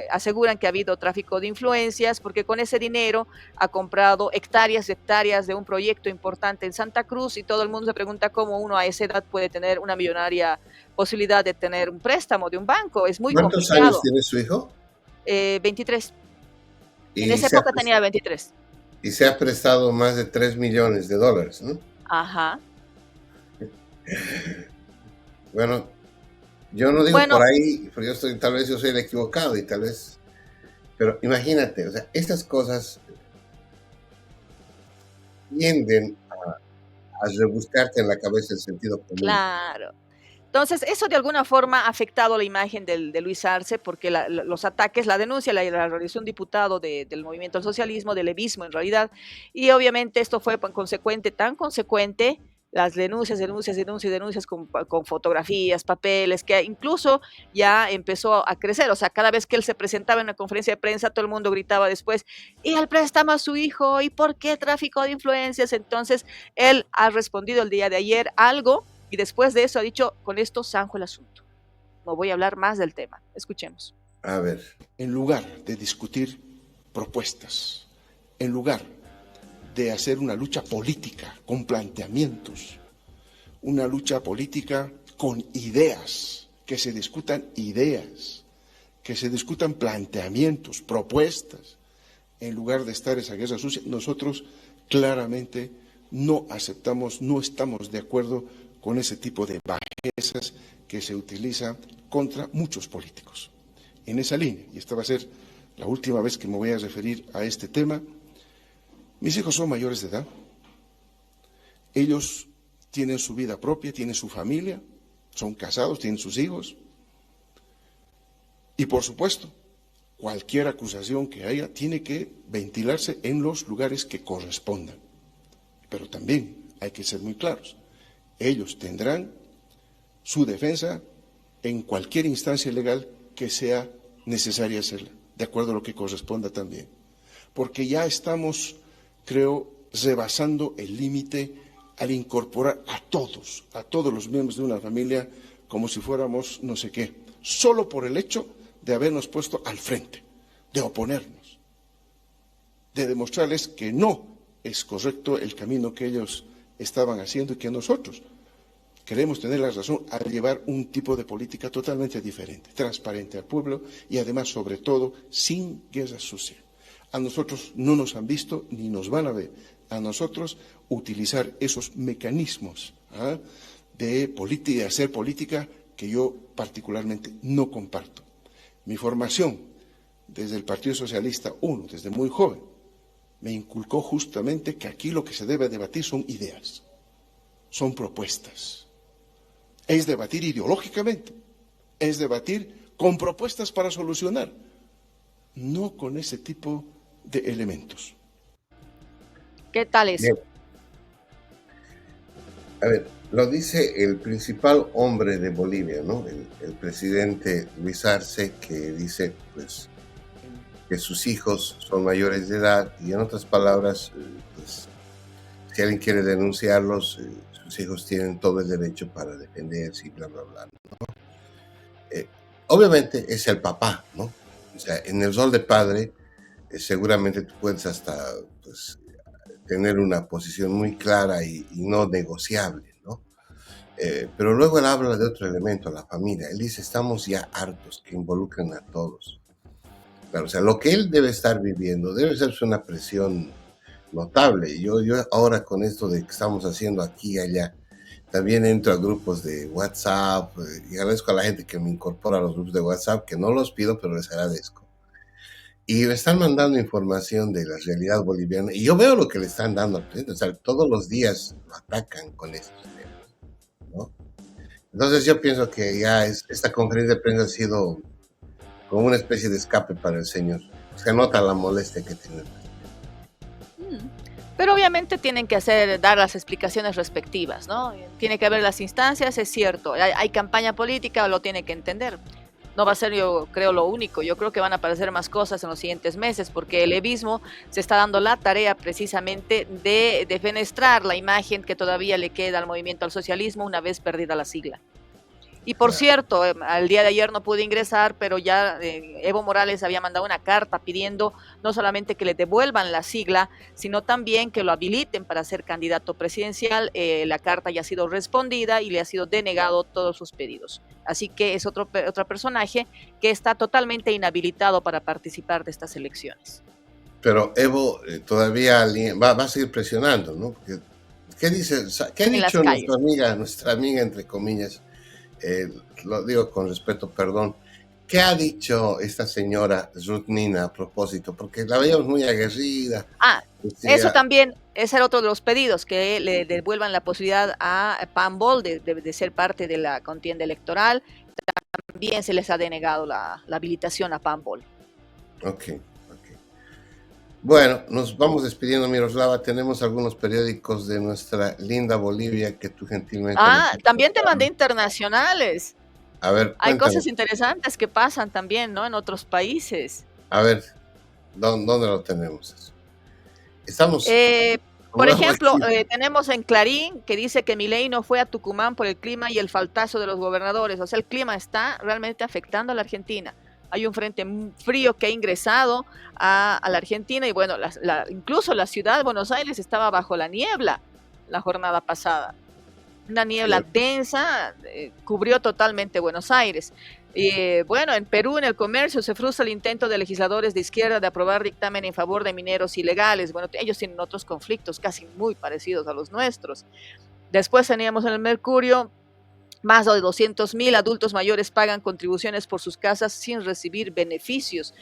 Aseguran que ha habido tráfico de influencias porque con ese dinero ha comprado hectáreas y hectáreas de un proyecto importante en Santa Cruz, y todo el mundo se pregunta cómo uno a esa edad puede tener una millonaria posibilidad de tener un préstamo de un banco. Es muy complicado. ¿Cuántos años tiene su hijo? 23. En esa época tenía 23. Y se ha prestado más de $3 millones, ¿no? Ajá. Bueno, Yo no digo Bueno, por ahí, porque tal vez yo soy el equivocado y tal vez, pero imagínate, o sea, estas cosas tienden a rebuscarte en la cabeza el sentido común. claro. Entonces, eso de alguna forma ha afectado la imagen de Luis Arce, porque los ataques, la denuncia la realizó un diputado del Movimiento al Socialismo, del levismo en realidad, y obviamente esto fue tan consecuente, las denuncias con fotografías, papeles, que incluso ya empezó a crecer. O sea, cada vez que él se presentaba en una conferencia de prensa, todo el mundo gritaba después, y al préstamo a su hijo, ¿y por qué tráfico de influencias? Entonces, él ha respondido el día de ayer algo, y después de eso ha dicho, con esto zanjo el asunto. No voy a hablar más del tema. Escuchemos. A ver. En lugar de discutir propuestas, en lugar de hacer una lucha política con planteamientos, una lucha política con ideas, que se discutan ideas, que se discutan planteamientos, propuestas, en lugar de estar esa guerra sucia, nosotros claramente no aceptamos, no estamos de acuerdo con ese tipo de bajezas que se utiliza contra muchos políticos. En esa línea, y esta va a ser la última vez que me voy a referir a este tema, mis hijos son mayores de edad, ellos tienen su vida propia, tienen su familia, son casados, tienen sus hijos, y por supuesto, cualquier acusación que haya tiene que ventilarse en los lugares que correspondan. Pero también hay que ser muy claros. Ellos tendrán su defensa en cualquier instancia legal que sea necesaria hacerla, de acuerdo a lo que corresponda también. Porque ya estamos, creo, rebasando el límite al incorporar a todos los miembros de una familia como si fuéramos no sé qué, solo por el hecho de habernos puesto al frente, de oponernos, de demostrarles que no es correcto el camino que ellos estaban haciendo y que nosotros queremos tener la razón al llevar un tipo de política totalmente diferente, transparente al pueblo y además, sobre todo, sin guerra sucia. A nosotros no nos han visto ni nos van a ver a nosotros utilizar esos mecanismos de hacer política que yo particularmente no comparto. Mi formación desde el Partido Socialista, desde muy joven, me inculcó justamente que aquí lo que se debe debatir son ideas, son propuestas. Es debatir ideológicamente, es debatir con propuestas para solucionar, no con ese tipo de elementos. ¿Qué tal eso? Bien. A ver, lo dice el principal hombre de Bolivia, ¿no? El presidente Luis Arce, que dice, pues, que sus hijos son mayores de edad y, en otras palabras, pues, si alguien quiere denunciarlos, sus hijos tienen todo el derecho para defenderse y bla, bla, bla, ¿no? Obviamente es el papá, ¿no? O sea, en el rol de padre, seguramente tú puedes hasta, pues, tener una posición muy clara y no negociable, ¿no? Pero luego él habla de otro elemento, la familia. Él dice, estamos ya hartos que involucren a todos. Claro, o sea, lo que él debe estar viviendo debe ser una presión notable. Yo ahora con esto de que estamos haciendo aquí y allá, también entro a grupos de WhatsApp y agradezco a la gente que me incorpora a los grupos de WhatsApp, que no los pido, pero les agradezco. Y me están mandando información de la realidad boliviana y yo veo lo que le están dando al presidente. O sea, todos los días lo atacan con estos temas, ¿no? Entonces yo pienso que ya esta conferencia de prensa ha sido como una especie de escape para el señor. Se nota la molestia que tiene. Pero obviamente tienen que dar las explicaciones respectivas, ¿no? Tiene que haber las instancias, es cierto. Hay campaña política, lo tiene que entender. No va a ser, yo creo, lo único. Yo creo que van a aparecer más cosas en los siguientes meses, porque el levismo se está dando la tarea precisamente de defenestrar la imagen que todavía le queda al movimiento al socialismo una vez perdida la sigla. Y por cierto, al día de ayer no pude ingresar, pero ya Evo Morales había mandado una carta pidiendo no solamente que le devuelvan la sigla, sino también que lo habiliten para ser candidato presidencial. La carta ya ha sido respondida y le ha sido denegado todos sus pedidos. Así que es otro personaje que está totalmente inhabilitado para participar de estas elecciones. Pero Evo todavía va a seguir presionando, ¿no? Porque, ¿qué dice? ¿Qué ha dicho nuestra amiga, entre comillas, lo digo con respeto, perdón. ¿Qué ha dicho esta señora Rutnina a propósito? Porque la veíamos muy aguerrida. Decía, eso también es el otro de los pedidos, que le devuelvan la posibilidad a Pambol de ser parte de la contienda electoral. También se les ha denegado la habilitación a Pambol. Ok. Bueno, nos vamos despidiendo, Miroslava. Tenemos algunos periódicos de nuestra linda Bolivia que tú gentilmente... También te mandé internacionales. A ver, hay cuéntame. cosas interesantes que pasan también, ¿no? En otros países. A ver, ¿dónde lo tenemos? Estamos... por ejemplo, tenemos en Clarín que dice que Milei no fue a Tucumán por el clima y el faltazo de los gobernadores. O sea, el clima está realmente afectando a la Argentina. Hay un frente frío que ha ingresado a la Argentina y bueno, incluso la ciudad de Buenos Aires estaba bajo la niebla la jornada pasada. Una niebla densa cubrió totalmente Buenos Aires. Bueno, en Perú, en el comercio, se frustra el intento de legisladores de izquierda de aprobar dictamen en favor de mineros ilegales. Bueno, ellos tienen otros conflictos casi muy parecidos a los nuestros. Después teníamos en el Mercurio, más de 200.000 adultos mayores pagan contribuciones por sus casas sin recibir beneficios.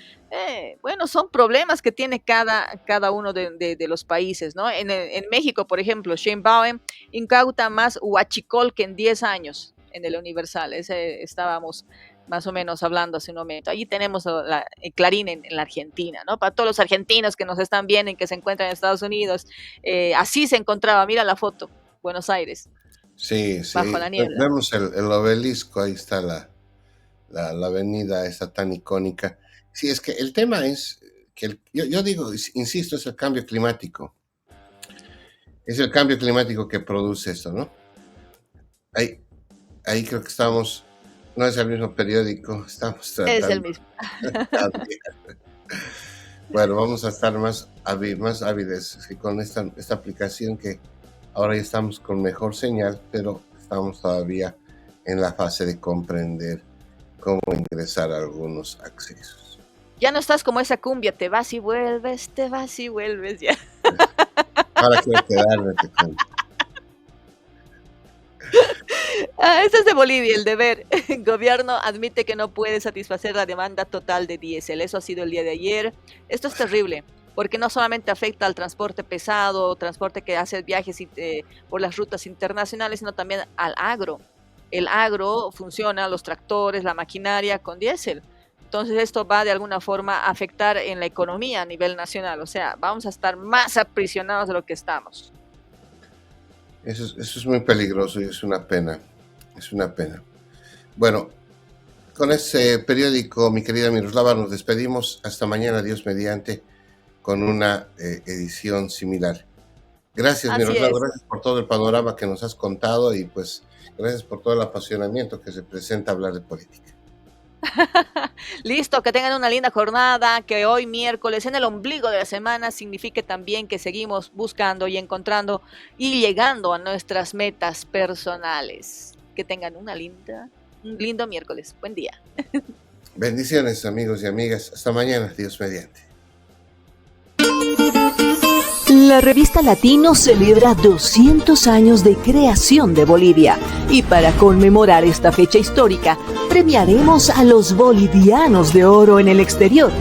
Bueno, son problemas que tiene cada uno de los países, ¿no? En México, por ejemplo, Sheinbaum incauta más huachicol que en 10 años en el Universal. Estábamos más o menos hablando hace un momento. Allí tenemos el Clarín en la Argentina, ¿no? Para todos los argentinos que nos están viendo y que se encuentran en Estados Unidos, así se encontraba, mira la foto, Buenos Aires. Sí. Bajo la niebla. Vemos el obelisco, ahí está la avenida esta tan icónica. Sí, es que el tema es que yo digo, insisto, es el cambio climático. Es el cambio climático que produce esto, ¿no? Ahí creo que estamos, no es el mismo periódico, estamos tratando. Es el mismo. Bueno, vamos a estar más hábiles con esta aplicación que ahora ya estamos con mejor señal, pero estamos todavía en la fase de comprender cómo ingresar a algunos accesos. Ya no estás como esa cumbia, te vas y vuelves ya. Ahora quiero quedarme, te cuento. Este es de Bolivia, el deber. El gobierno admite que no puede satisfacer la demanda total de diésel. Eso ha sido el día de ayer. Esto es terrible, porque no solamente afecta al transporte pesado, transporte que hace viajes por las rutas internacionales, sino también al agro. El agro funciona, los tractores, la maquinaria con diésel. Entonces esto va de alguna forma a afectar en la economía a nivel nacional. O sea, vamos a estar más aprisionados de lo que estamos. Eso es muy peligroso y es una pena. Es una pena. Bueno, con ese periódico, mi querida Miroslava, nos despedimos. Hasta mañana, Dios mediante, con una edición similar. Gracias, Miroslava, gracias por todo el panorama que nos has contado y pues gracias por todo el apasionamiento que se presenta a hablar de política. Listo, que tengan una linda jornada, que hoy miércoles en el ombligo de la semana signifique también que seguimos buscando y encontrando y llegando a nuestras metas personales. Que tengan un lindo miércoles. Buen día. Bendiciones, amigos y amigas. Hasta mañana, Dios mediante. La revista Latino celebra 200 años de creación de Bolivia y para conmemorar esta fecha histórica, premiaremos a los bolivianos de oro en el exterior.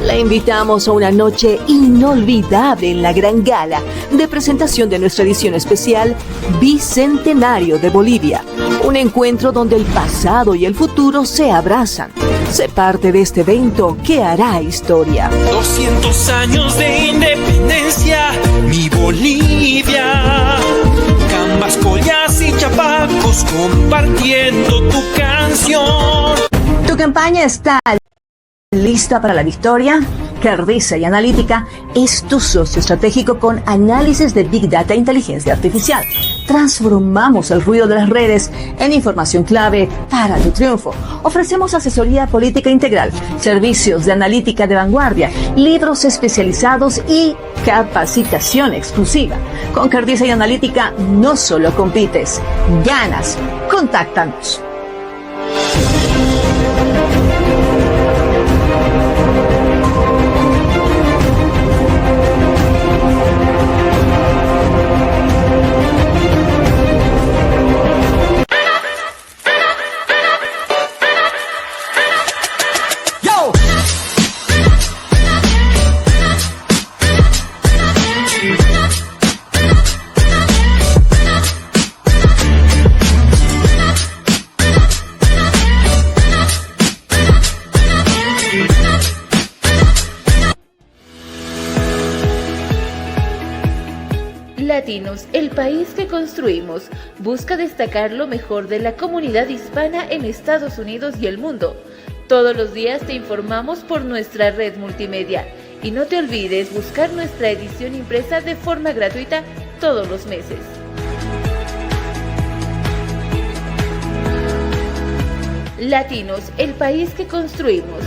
La invitamos a una noche inolvidable en la gran gala de presentación de nuestra edición especial Bicentenario de Bolivia. Un encuentro donde el pasado y el futuro se abrazan. Sé parte de este evento que hará historia. 200 años de independencia, mi Bolivia. Cambas, collas y chapacos compartiendo tu canción. ¿Tu campaña está lista para la victoria? Cardiza y Analítica es tu socio estratégico con análisis de Big Data e Inteligencia Artificial. Transformamos el ruido de las redes en información clave para tu triunfo. Ofrecemos asesoría política integral, servicios de analítica de vanguardia, libros especializados y capacitación exclusiva. Con Cardiza y Analítica no solo compites, ganas. Contáctanos. Latinos, el país que construimos, busca destacar lo mejor de la comunidad hispana en Estados Unidos y el mundo. Todos los días te informamos por nuestra red multimedia. Y no te olvides buscar nuestra edición impresa de forma gratuita todos los meses. Latinos, el país que construimos.